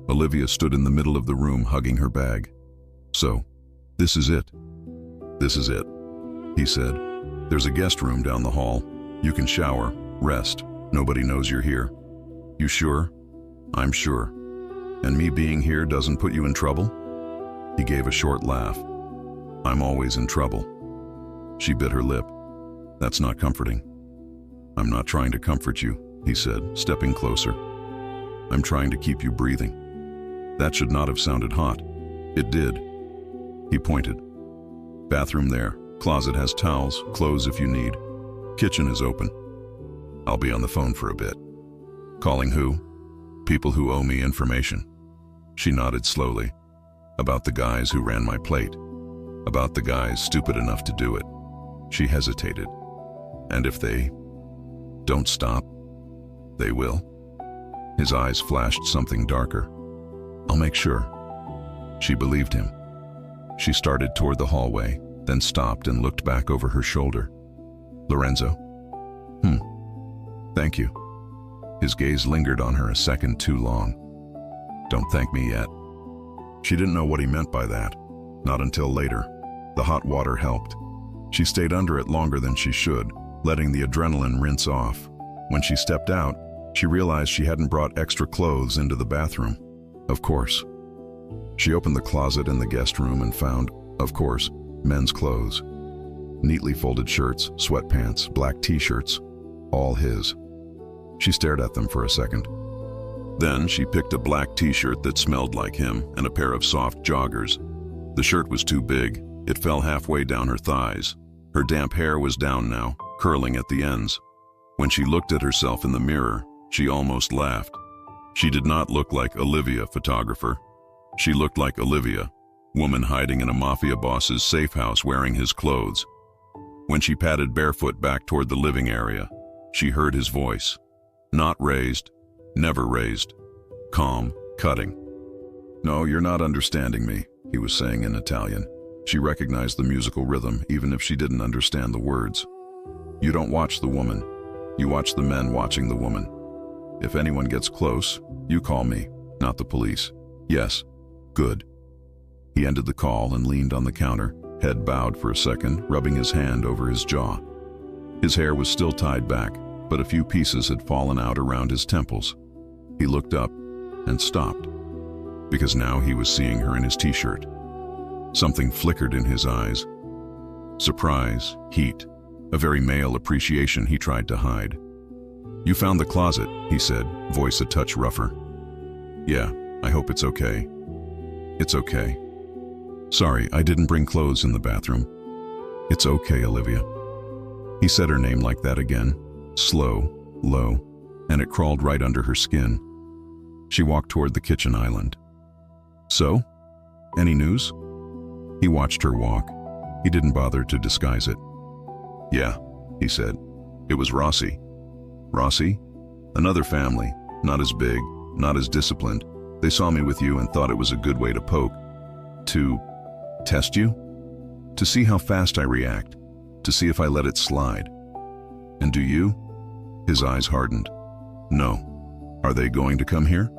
Olivia stood in the middle of the room hugging her bag. "So, this is it?" "This is it," he said. "There's a guest room down the hall. You can shower, rest. Nobody knows you're here." "You sure?" "I'm sure. And me being here doesn't put you in trouble?" He gave a short laugh. "I'm always in trouble." She bit her lip. "That's not comforting." "I'm not trying to comfort you," he said, stepping closer. "I'm trying to keep you breathing." That should not have sounded hot. It did. He pointed. "Bathroom there. Closet has towels, clothes if you need. Kitchen is open. I'll be on the phone for a bit." "Calling who?" "People who owe me information." She nodded slowly. "About the guys who ran my plate. About the guys stupid enough to do it." She hesitated. "And if they don't stop, they will?" His eyes flashed something darker. "I'll make sure." She believed him. She started toward the hallway, then stopped and looked back over her shoulder. "Lorenzo?" "Thank you." His gaze lingered on her a second too long. "Don't thank me yet." She didn't know what he meant by that. Not until later. The hot water helped. She stayed under it longer than she should, letting the adrenaline rinse off. When she stepped out, she realized she hadn't brought extra clothes into the bathroom. Of course. She opened the closet in the guest room and found, of course, men's clothes. Neatly folded shirts, sweatpants, black t-shirts, all his. She stared at them for a second. Then she picked a black t-shirt that smelled like him and a pair of soft joggers. The shirt was too big. It fell halfway down her thighs. Her damp hair was down now, curling at the ends. When she looked at herself in the mirror, she almost laughed. She did not look like Olivia, photographer. She looked like Olivia, woman hiding in a mafia boss's safe house wearing his clothes. When she padded barefoot back toward the living area, she heard his voice. Not raised, never raised. Calm, cutting. "No, you're not understanding me," he was saying in Italian. She recognized the musical rhythm, even if she didn't understand the words. You don't watch the woman. You watch the men watching the woman. If anyone gets close, you call me, not the police. Yes. Good. He ended the call and leaned on the counter, head bowed for a second, rubbing his hand over his jaw. His hair was still tied back, but a few pieces had fallen out around his temples. He looked up and stopped, because now he was seeing her in his t-shirt. Something flickered in his eyes. Surprise, heat, a very male appreciation he tried to hide. "You found the closet," he said, voice a touch rougher. "Yeah, I hope it's okay." "It's okay." "Sorry, I didn't bring clothes in the bathroom." "It's okay, Olivia." He said her name like that again, slow, low, and it crawled right under her skin. She walked toward the kitchen island. "So? Any news?" He watched her walk. He didn't bother to disguise it. "Yeah," he said. "It was Rossi." "Rossi? Another family, not as big, not as disciplined. They saw me with you and thought it was a good way to poke. To test you? To see how fast I react, to see if I let it slide. And do you?" His eyes hardened. "No. Are they going to come here?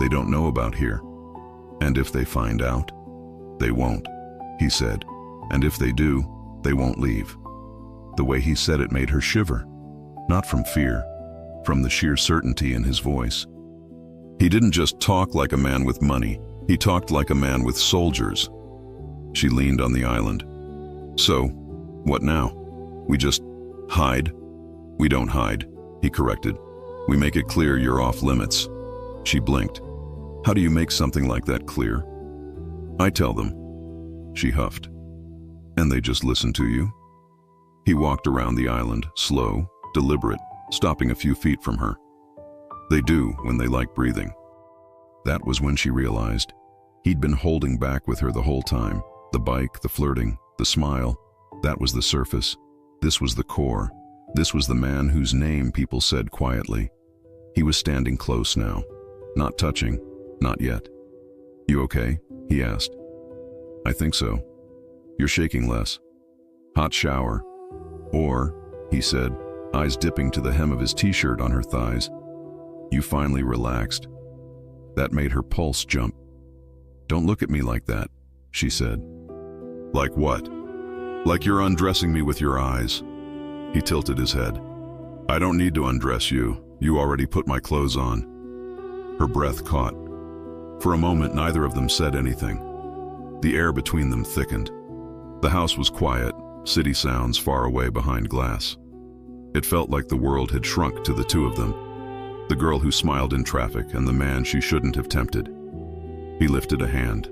They don't know about here. And if they find out?" "They won't," he said. "And if they do, they won't leave." The way he said it made her shiver. Not from fear, from the sheer certainty in his voice. He didn't just talk like a man with money, he talked like a man with soldiers. She leaned on the island. "So, what now? We just hide?" "We don't hide," he corrected. "We make it clear you're off limits." She blinked. "How do you make something like that clear?" "I tell them." She huffed. "And they just listen to you?" He walked around the island, slow, deliberate, stopping a few feet from her. "They do when they like breathing." That was when she realized he'd been holding back with her the whole time. The bike, the flirting, the smile, that was the surface. This was the core. This was the man whose name people said quietly. He was standing close now, not touching, not yet. "You okay?" he asked. "I think so. You're shaking less. Hot shower." "Or," he said, eyes dipping to the hem of his t-shirt on her thighs, "you finally relaxed." That made her pulse jump. "Don't look at me like that," she said. "Like what?" "Like you're undressing me with your eyes." He tilted his head. "I don't need to undress you. You already put my clothes on." Her breath caught. For a moment, neither of them said anything. The air between them thickened. The house was quiet, city sounds far away behind glass. It felt like the world had shrunk to the two of them. The girl who smiled in traffic and the man she shouldn't have tempted. He lifted a hand,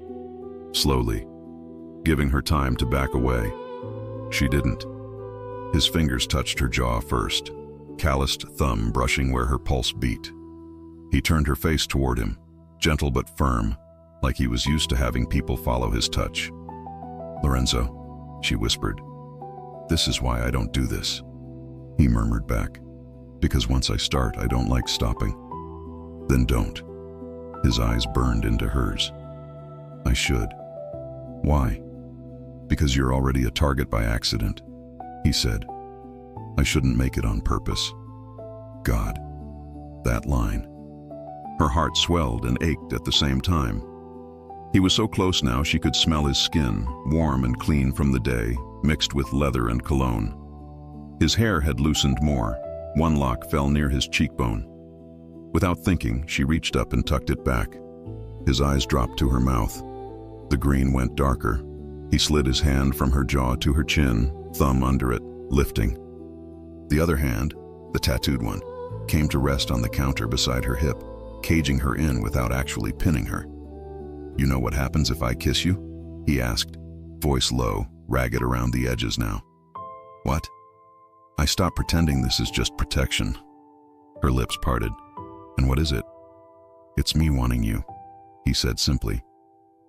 slowly, giving her time to back away. She didn't. His fingers touched her jaw first, calloused thumb brushing where her pulse beat. He turned her face toward him, gentle but firm, like he was used to having people follow his touch. "Lorenzo," she whispered. "This is why I don't do this." He murmured back, "Because once I start, I don't like stopping." "Then don't." His eyes burned into hers. "I should." "Why?" "Because you're already a target by accident," he said. "I shouldn't make it on purpose." God, that line. Her heart swelled and ached at the same time. He was so close now she could smell his skin, warm and clean from the day, mixed with leather and cologne. His hair had loosened more. One lock fell near his cheekbone. Without thinking, she reached up and tucked it back. His eyes dropped to her mouth. The green went darker. He slid his hand from her jaw to her chin, thumb under it, lifting. The other hand, the tattooed one, came to rest on the counter beside her hip, caging her in without actually pinning her. "You know what happens if I kiss you?" he asked, voice low, ragged around the edges now. "What?" "I stop pretending this is just protection." Her lips parted. "And what is it?" "It's me wanting you," he said simply.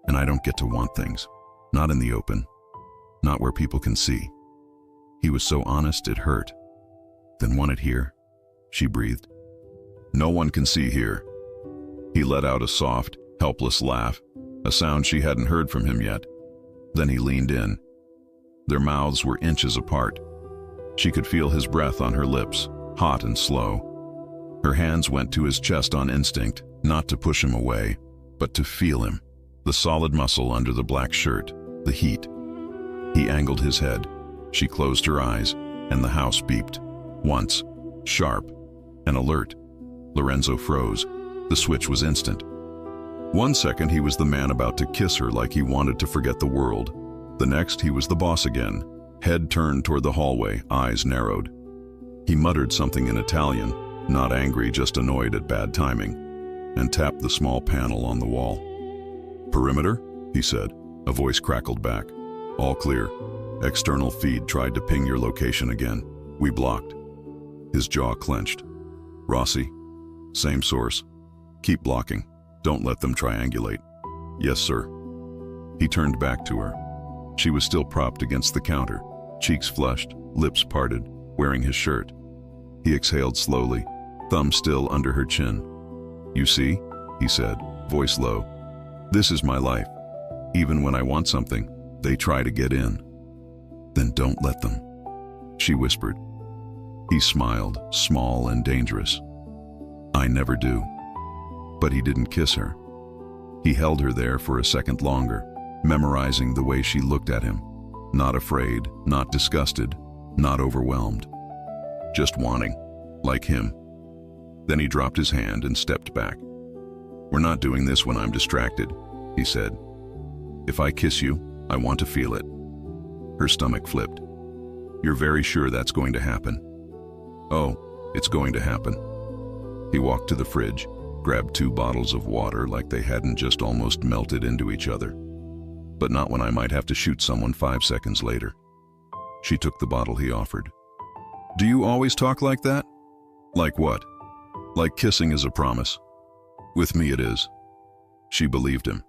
"And I don't get to want things. Not in the open. Not where people can see." He was so honest it hurt. "Then want it here?" she breathed. "No one can see here." He let out a soft, helpless laugh, a sound she hadn't heard from him yet. Then he leaned in. Their mouths were inches apart. She could feel his breath on her lips, hot and slow. Her hands went to his chest on instinct, not to push him away, but to feel him. The solid muscle under the black shirt, the heat. He angled his head. She closed her eyes, and the house beeped. Once, sharp and alert. Lorenzo froze. The switch was instant. 1 second he was the man about to kiss her like he wanted to forget the world. The next he was the boss again, head turned toward the hallway, eyes narrowed. He muttered something in Italian, not angry, just annoyed at bad timing, and tapped the small panel on the wall. "Perimeter?" he said. A voice crackled back. "All clear. External feed tried to ping your location again. We blocked." His jaw clenched. "Rossi? Same source. Keep blocking. Don't let them triangulate." "Yes, sir." He turned back to her. She was still propped against the counter, cheeks flushed, lips parted, wearing his shirt. He exhaled slowly, thumb still under her chin. "You see," he said, voice low, "this is my life. Even when I want something, they try to get in." "Then don't let them," she whispered. He smiled, small and dangerous. "I never do." But he didn't kiss her. He held her there for a second longer, memorizing the way she looked at him. Not afraid, not disgusted, not overwhelmed. Just wanting, like him. Then he dropped his hand and stepped back. "We're not doing this when I'm distracted," he said. "If I kiss you, I want to feel it." Her stomach flipped. "You're very sure that's going to happen?" "Oh, it's going to happen." He walked to the fridge, grabbed 2 bottles of water like they hadn't just almost melted into each other. "But not when I might have to shoot someone 5 seconds later." She took the bottle he offered. "Do you always talk like that?" "Like what?" "Like kissing is a promise." "With me it is." She believed him.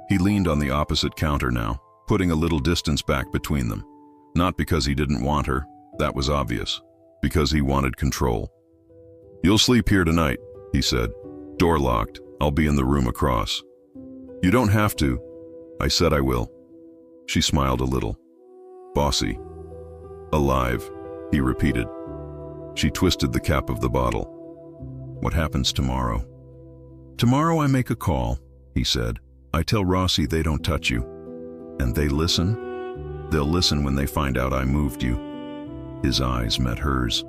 He leaned on the opposite counter now, putting a little distance back between them. Not because he didn't want her, that was obvious. Because he wanted control. "You'll sleep here tonight," he said. "Door locked. I'll be in the room across." "You don't have to." "I said I will." She smiled a little. "Bossy." "Alive," he repeated. She twisted the cap of the bottle. "What happens tomorrow?" "Tomorrow I make a call," he said. "I tell Rossi they don't touch you." "And they listen?" "They'll listen when they find out I moved you." His eyes met hers.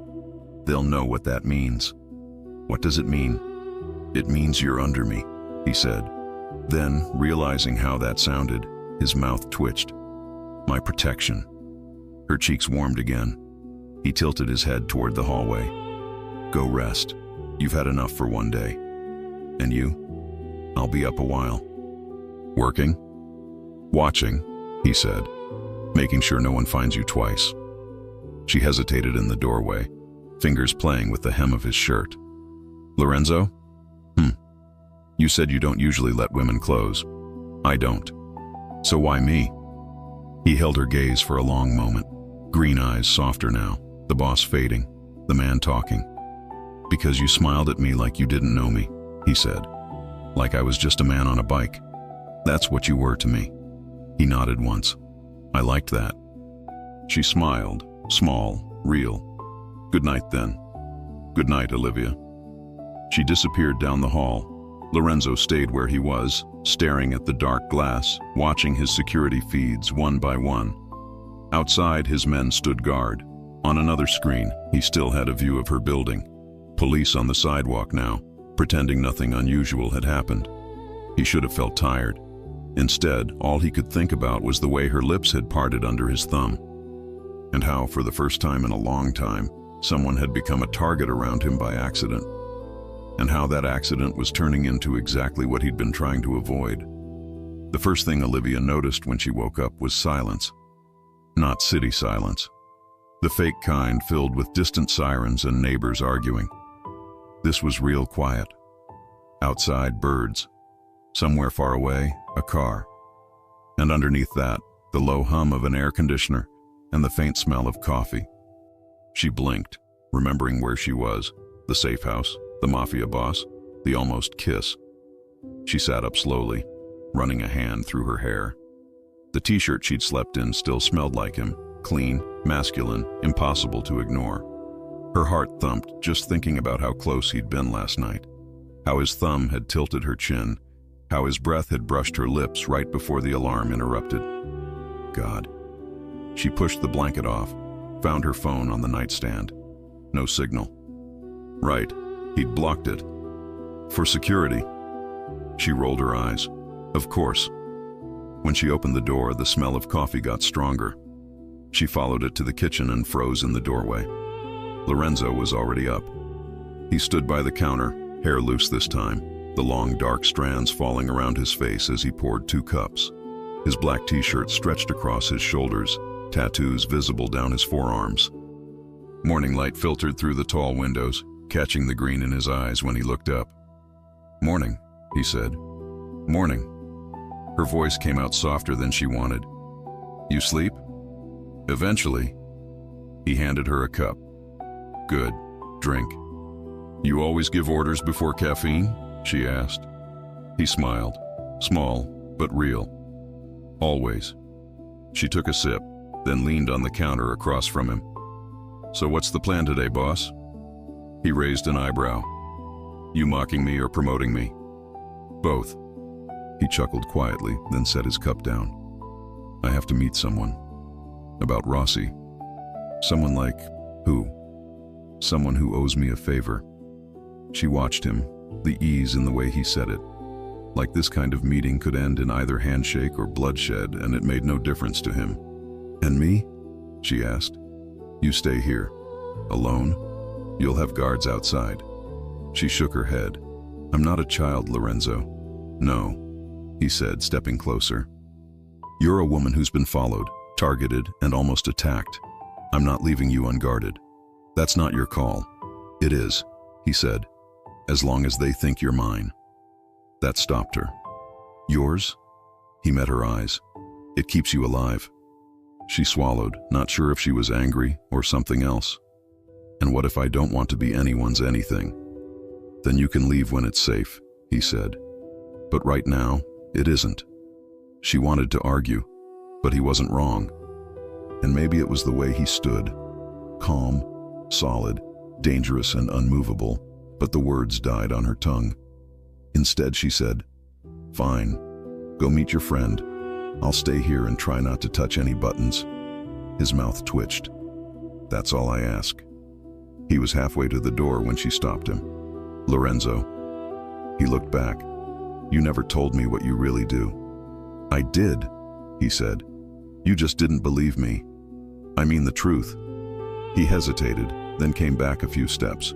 "They'll know what that means." "What does it mean?" "It means you're under me," he said. Then, realizing how that sounded, his mouth twitched. "My protection." Her cheeks warmed again. He tilted his head toward the hallway. "Go rest. You've had enough for one day." "And you?" "I'll be up a while." "Working?" "Watching," he said, "making sure no one finds you twice." She hesitated in the doorway, fingers playing with the hem of his shirt. "Lorenzo?" "You said you don't usually let women close." "I don't." "So why me?" He held her gaze for a long moment, green eyes softer now, the boss fading, the man talking. "Because you smiled at me like you didn't know me," he said. "Like I was just a man on a bike. That's what you were to me." He nodded once. "I liked that." She smiled, small, real. "Good night then." "Good night, Olivia." She disappeared down the hall. Lorenzo stayed where he was, staring at the dark glass, watching his security feeds one by one. Outside, his men stood guard. On another screen, he still had a view of her building. Police on the sidewalk now, pretending nothing unusual had happened. He should have felt tired. Instead, all he could think about was the way her lips had parted under his thumb. And how, for the first time in a long time, someone had become a target around him by accident. And how that accident was turning into exactly what he'd been trying to avoid. The first thing Olivia noticed when she woke up was silence. Not city silence. The fake kind filled with distant sirens and neighbors arguing. This was real quiet. Outside, birds. Somewhere far away, a car. And underneath that, the low hum of an air conditioner and the faint smell of coffee. She blinked, remembering where she was, the safe house, the Mafia Boss, the almost kiss. She sat up slowly, running a hand through her hair. The t-shirt she'd slept in still smelled like him, clean, masculine, impossible to ignore. Her heart thumped just thinking about how close he'd been last night, how his thumb had tilted her chin, how his breath had brushed her lips right before the alarm interrupted. God. She pushed the blanket off, found her phone on the nightstand. No signal. Right, he'd blocked it. For security. She rolled her eyes. Of course. When she opened the door, the smell of coffee got stronger. She followed it to the kitchen and froze in the doorway. Lorenzo was already up. He stood by the counter, hair loose this time, the long dark strands falling around his face as he poured 2 cups. His black t-shirt stretched across his shoulders, tattoos visible down his forearms. Morning light filtered through the tall windows, catching the green in his eyes when he looked up. "Morning," he said. "Morning." Her voice came out softer than she wanted. "You sleep?" "Eventually." He handed her a cup. "Good. Drink." "You always give orders before caffeine?" she asked. He smiled, small but real. "Always." She took a sip, then leaned on the counter across from him. "So what's the plan today, boss?" He raised an eyebrow. "You mocking me or promoting me?" "Both." He chuckled quietly, then set his cup down. "I have to meet someone. About Rossi. Someone like who? Someone who owes me a favor." She watched him, the ease in the way he said it. Like this kind of meeting could end in either handshake or bloodshed, and it made no difference to him. "And me?" she asked. "You stay here. Alone? You'll have guards outside." She shook her head. "I'm not a child, Lorenzo." "No," he said, stepping closer. "You're a woman who's been followed, targeted, and almost attacked. I'm not leaving you unguarded. That's not your call." "It is," he said, "as long as they think you're mine." That stopped her. "Yours?" He met her eyes. "It keeps you alive." She swallowed, not sure if she was angry or something else. "And what if I don't want to be anyone's anything?" "Then you can leave when it's safe," he said. "But right now, it isn't." She wanted to argue, but he wasn't wrong. And maybe it was the way he stood, calm, solid, dangerous and unmovable, but the words died on her tongue. Instead, she said, "Fine, go meet your friend. I'll stay here and try not to touch any buttons." His mouth twitched. "That's all I ask." He was halfway to the door when she stopped him. "Lorenzo." He looked back. "You never told me what you really do." "I did," he said. "You just didn't believe me. I mean the truth." He hesitated, then came back a few steps.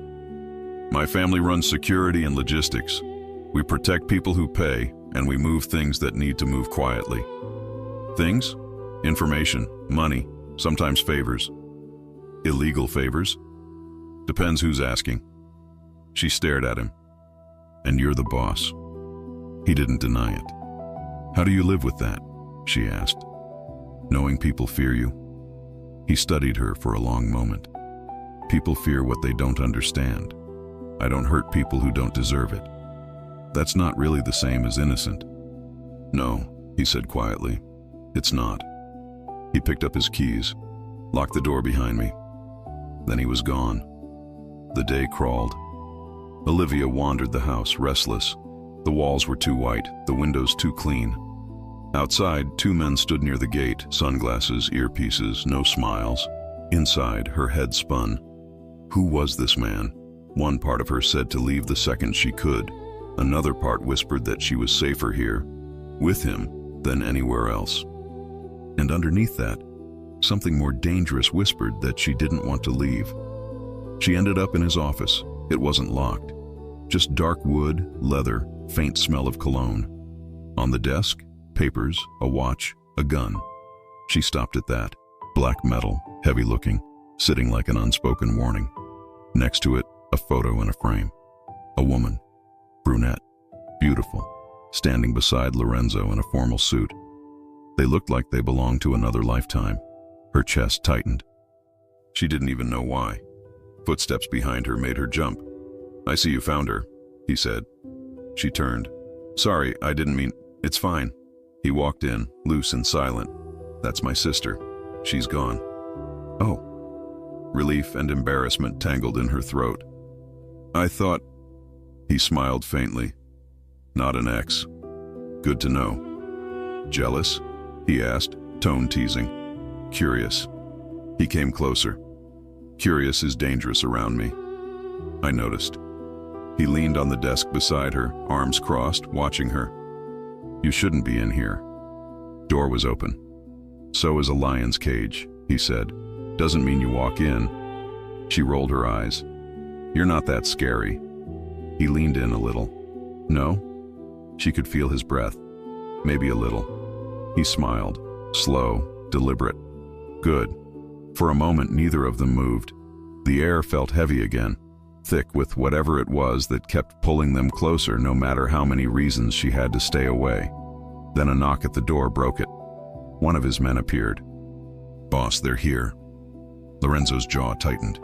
"My family runs security and logistics. We protect people who pay, and we move things that need to move quietly." "Things?" "Information, money, sometimes favors." "Illegal favors?" "Depends who's asking." She stared at him. "And you're the boss." He didn't deny it. "How do you live with that?" she asked. "Knowing people fear you?" He studied her for a long moment. "People fear what they don't understand. I don't hurt people who don't deserve it. That's not really the same as innocent." "No," he said quietly. "It's not." He picked up his keys, locked the door behind me. Then he was gone. The day crawled. Olivia wandered the house, restless. The walls were too white, the windows too clean. Outside, 2 men stood near the gate, sunglasses, earpieces, no smiles. Inside, her head spun. Who was this man? One part of her said to leave the second she could. Another part whispered that she was safer here, with him, than anywhere else. And underneath that, something more dangerous whispered that she didn't want to leave. She ended up in his office. It wasn't locked. Just dark wood, leather, faint smell of cologne. On the desk, papers, a watch, a gun. She stopped at that. Black metal, heavy looking, sitting like an unspoken warning. Next to it, a photo in a frame. A woman, brunette, beautiful, standing beside Lorenzo in a formal suit. They looked like they belonged to another lifetime. Her chest tightened. She didn't even know why. Footsteps behind her made her jump. "I see you found her," he said. She turned. "Sorry, I didn't mean..." "It's fine." He walked in, loose and silent. "That's my sister. She's gone." Oh. Relief and embarrassment tangled in her throat. I thought... He smiled faintly. Not an ex. Good to know. Jealous? He asked, tone teasing. Curious. He came closer. Curious is dangerous around me. I noticed. He leaned on the desk beside her, arms crossed, watching her. You shouldn't be in here. Door was open. So is a lion's cage, he said. Doesn't mean you walk in. She rolled her eyes. You're not that scary. He leaned in a little. No? She could feel his breath. Maybe a little. He smiled. Slow, deliberate. Good. For a moment, neither of them moved. The air felt heavy again, thick with whatever it was that kept pulling them closer no matter how many reasons she had to stay away. Then a knock at the door broke it. One of his men appeared. Boss, they're here. Lorenzo's jaw tightened.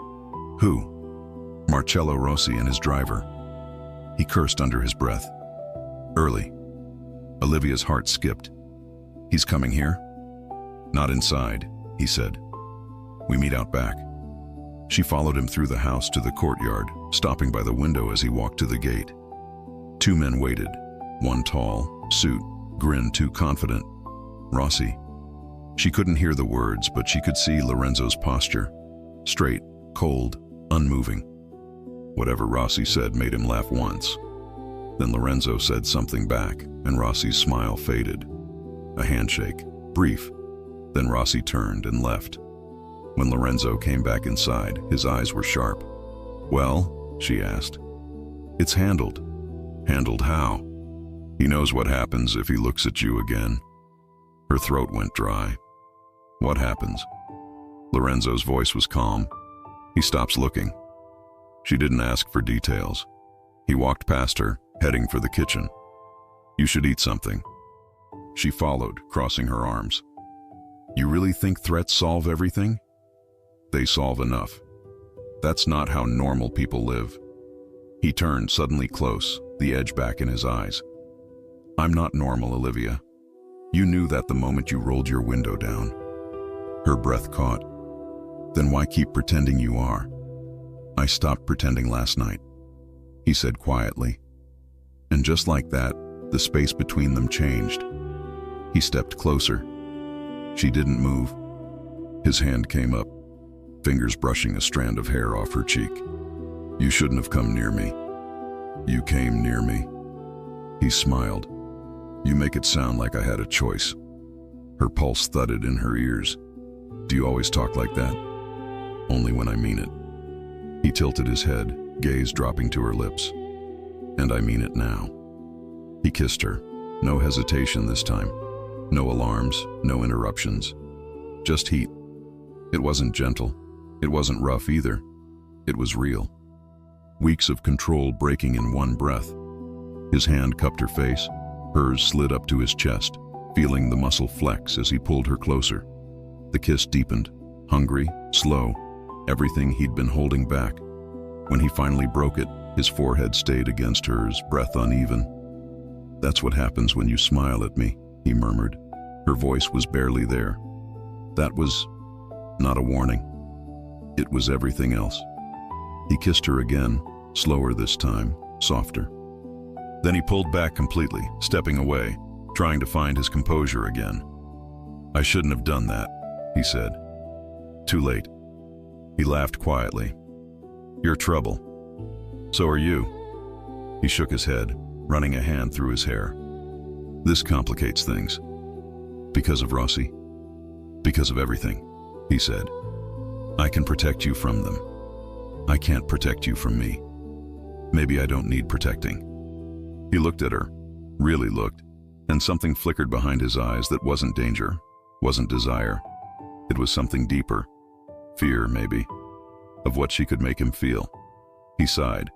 Who? Marcello Rossi and his driver. He cursed under his breath. Early. Olivia's heart skipped. He's coming here? Not inside, he said. We meet out back. She followed him through the house to the courtyard, stopping by the window as he walked to the gate. Two men waited, one tall, suit, grin too confident. Rossi. She couldn't hear the words, but she could see Lorenzo's posture. Straight, cold, unmoving. Whatever Rossi said made him laugh once. Then Lorenzo said something back, and Rossi's smile faded. A handshake, brief. Then Rossi turned and left. When Lorenzo came back inside, his eyes were sharp. Well, she asked. It's handled. Handled how? He knows what happens if he looks at you again. Her throat went dry. What happens? Lorenzo's voice was calm. He stops looking. She didn't ask for details. He walked past her, heading for the kitchen. You should eat something. She followed, crossing her arms. You really think threats solve everything? They solve enough. That's not how normal people live. He turned suddenly close, the edge back in his eyes. I'm not normal, Olivia. You knew that the moment you rolled your window down. Her breath caught. Then why keep pretending you are? I stopped pretending last night, he said quietly. And just like that, the space between them changed. He stepped closer. She didn't move. His hand came up, fingers brushing a strand of hair off her cheek. You shouldn't have come near me. You came near me. He smiled. You make it sound like I had a choice. Her pulse thudded in her ears. Do you always talk like that? Only when I mean it. He tilted his head, gaze dropping to her lips. And I mean it now. He kissed her. No hesitation this time. No alarms, no interruptions. Just heat. It wasn't gentle. It wasn't rough either. It was real. Weeks of control breaking in one breath. His hand cupped her face. Hers slid up to his chest, feeling the muscle flex as he pulled her closer. The kiss deepened, hungry, slow, everything he'd been holding back. When he finally broke it, his forehead stayed against hers, breath uneven. That's what happens when you smile at me, he murmured. Her voice was barely there. That was not a warning. It was everything else. He kissed her again, slower this time, softer. Then he pulled back completely, stepping away, trying to find his composure again. I shouldn't have done that, he said. Too late. He laughed quietly. You're trouble. So are you. He shook his head, running a hand through his hair. This complicates things. Because of Rossi? Because of everything, he said. I can protect you from them. I can't protect you from me. Maybe I don't need protecting. He looked at her, really looked, and something flickered behind his eyes that wasn't danger, wasn't desire. It was something deeper, fear maybe, of what she could make him feel. He sighed.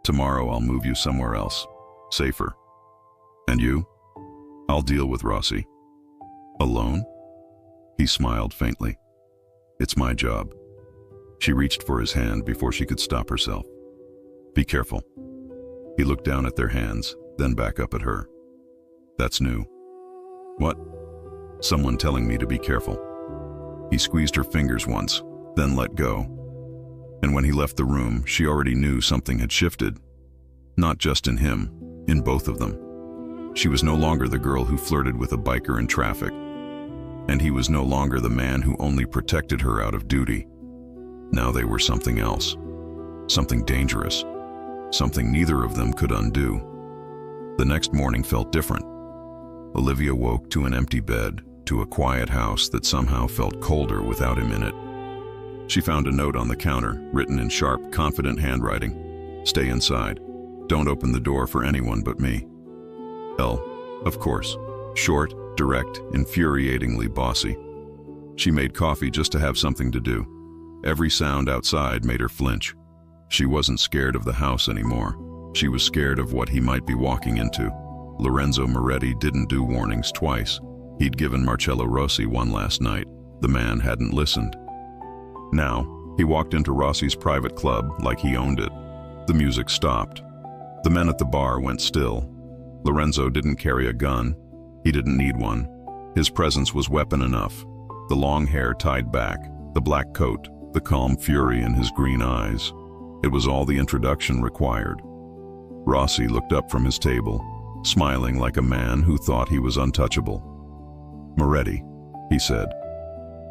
Tomorrow I'll move you somewhere else, safer. And you? I'll deal with Rossi. Alone? He smiled faintly. It's my job. She reached for his hand before she could stop herself. Be careful. He looked down at their hands, then back up at her. That's new. What? Someone telling me to be careful. He squeezed her fingers once, then let go. And when he left the room, she already knew something had shifted. Not just in him, in both of them. She was no longer the girl who flirted with a biker in traffic. And he was no longer the man who only protected her out of duty. Now they were something else. Something dangerous. Something neither of them could undo. The next morning felt different. Olivia woke to an empty bed, to a quiet house that somehow felt colder without him in it. She found a note on the counter, written in sharp, confident handwriting. Stay inside. Don't open the door for anyone but me. L, of course. Short, direct, infuriatingly bossy. She made coffee just to have something to do. Every sound outside made her flinch. She wasn't scared of the house anymore. She was scared of what he might be walking into. Lorenzo Moretti didn't do warnings twice. He'd given Marcello Rossi one last night. The man hadn't listened. Now, he walked into Rossi's private club like he owned it. The music stopped. The men at the bar went still. Lorenzo didn't carry a gun. He didn't need one. His presence was weapon enough. The long hair tied back, the black coat, the calm fury in his green eyes. It was all the introduction required. Rossi looked up from his table, smiling like a man who thought he was untouchable. "Moretti," he said.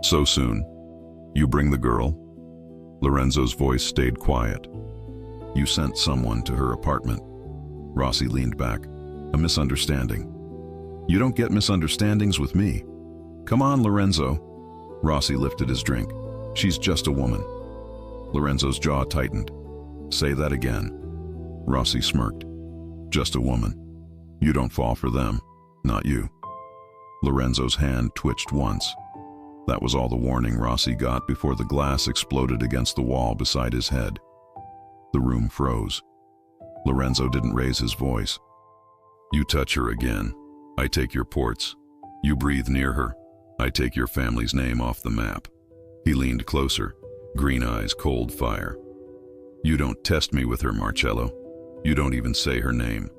"So soon. You bring the girl?" Lorenzo's voice stayed quiet. "You sent someone to her apartment." Rossi leaned back. "A misunderstanding." "You don't get misunderstandings with me." "Come on, Lorenzo." Rossi lifted his drink. "She's just a woman." Lorenzo's jaw tightened. "Say that again." Rossi smirked. "Just a woman. You don't fall for them. Not you." Lorenzo's hand twitched once. That was all the warning Rossi got before the glass exploded against the wall beside his head. The room froze. Lorenzo didn't raise his voice. "You touch her again, I take your ports. You breathe near her, I take your family's name off the map." He leaned closer, green eyes cold fire. "You don't test me with her, Marcello. You don't even say her name."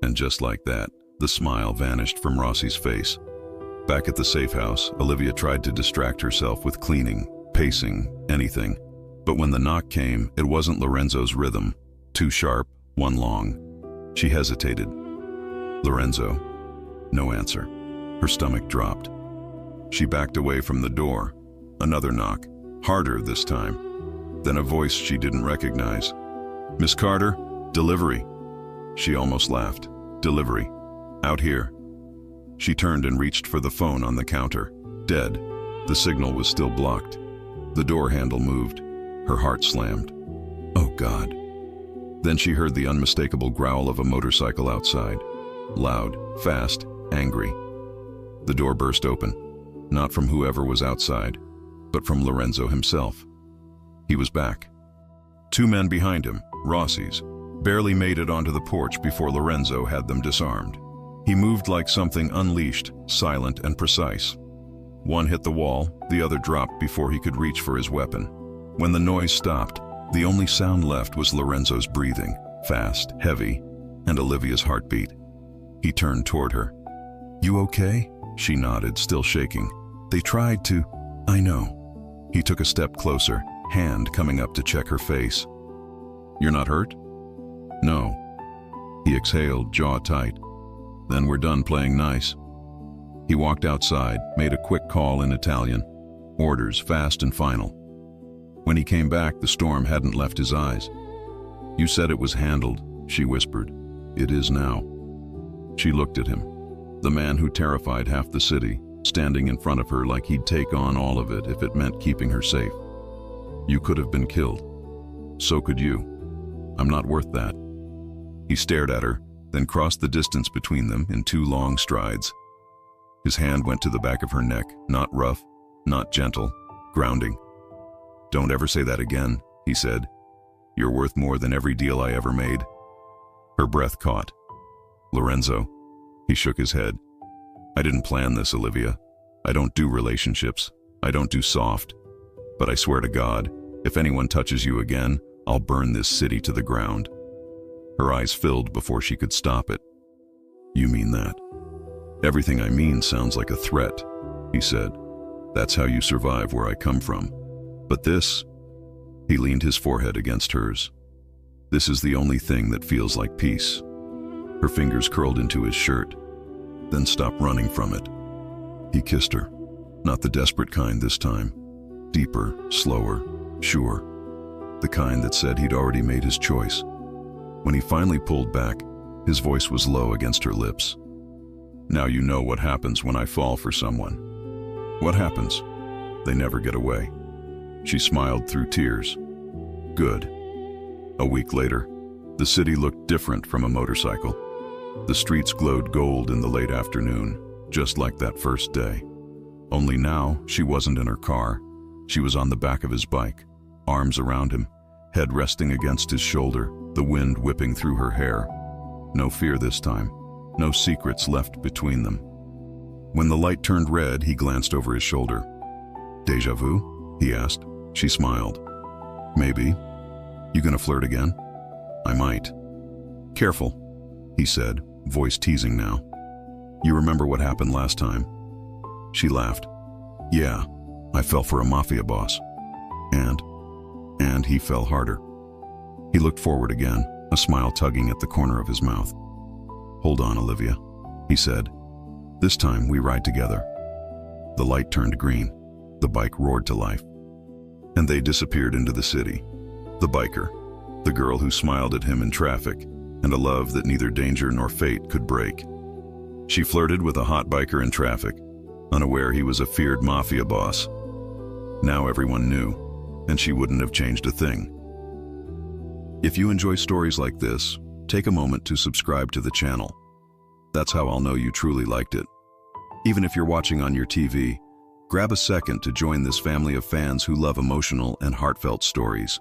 And just like that, the smile vanished from Rossi's face. Back at the safe house, Olivia tried to distract herself with cleaning, pacing, anything. But when the knock came, it wasn't Lorenzo's rhythm. Two sharp, one long. She hesitated. "Lorenzo." No answer. Her stomach dropped. She backed away from the door. Another knock, harder this time. Then a voice she didn't recognize. "Miss Carter, delivery." She almost laughed. "Delivery. Out here." She turned and reached for the phone on the counter. Dead. The signal was still blocked. The door handle moved. Her heart slammed. Oh God. Then she heard the unmistakable growl of a motorcycle outside. Loud, fast, angry. The door burst open. Not from whoever was outside, but from Lorenzo himself. He was back. Two men behind him, Rossi's, barely made it onto the porch before Lorenzo had them disarmed. He moved like something unleashed, silent and precise. One hit the wall, the other dropped before he could reach for his weapon. When the noise stopped, the only sound left was Lorenzo's breathing, fast, heavy, and Olivia's heartbeat. He turned toward her. "You okay?" She nodded, still shaking. "They tried to..." "I know." He took a step closer, hand coming up to check her face. "You're not hurt?" "No." He exhaled, jaw tight. "Then we're done playing nice." He walked outside, made a quick call in Italian. Orders, fast and final. When he came back, the storm hadn't left his eyes. "You said it was handled," she whispered. "It is now." She looked at him. The man who terrified half the city, standing in front of her like he'd take on all of it if it meant keeping her safe. "You could have been killed. So could you. I'm not worth that." He stared at her, then crossed the distance between them in two long strides. His hand went to the back of her neck, not rough, not gentle, grounding. "Don't ever say that again," he said. "You're worth more than every deal I ever made." Her breath caught. "Lorenzo." He shook his head. "I didn't plan this, Olivia. I don't do relationships. I don't do soft. But I swear to God, if anyone touches you again, I'll burn this city to the ground." Her eyes filled before she could stop it. "You mean that?" "Everything I mean sounds like a threat," he said. That's how you survive where I come from. But this, he leaned his forehead against hers. This is the only thing that feels like peace. Her fingers curled into his shirt, then stopped running from it. He kissed her, not the desperate kind this time. Deeper, slower, sure. The kind that said he'd already made his choice. When he finally pulled back, his voice was low against her lips. Now you know what happens when I fall for someone. What happens? They never get away. She smiled through tears. Good. A week later, the city looked different from a motorcycle. The streets glowed gold in the late afternoon, just like that first day. Only now, she wasn't in her car. She was on the back of his bike, arms around him, head resting against his shoulder, the wind whipping through her hair. No fear this time, no secrets left between them. When the light turned red, he glanced over his shoulder. "Déjà vu?" he asked. She smiled. "Maybe. You gonna flirt again?" "I might." "Careful," he said, voice teasing now. "You remember what happened last time?" She laughed. "Yeah, I fell for a mafia boss." And he fell harder. He looked forward again, a smile tugging at the corner of his mouth. "Hold on, Olivia," he said. "This time we ride together." The light turned green. The bike roared to life. And they disappeared into the city. The biker, the girl who smiled at him in traffic, and a love that neither danger nor fate could break. She flirted with a hot biker in traffic, unaware he was a feared mafia boss. Now everyone knew, and she wouldn't have changed a thing. If you enjoy stories like this, take a moment to subscribe to the channel. That's how I'll know you truly liked it. Even if you're watching on your TV, grab a second to join this family of fans who love emotional and heartfelt stories.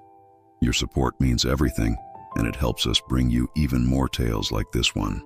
Your support means everything, and it helps us bring you even more tales like this one.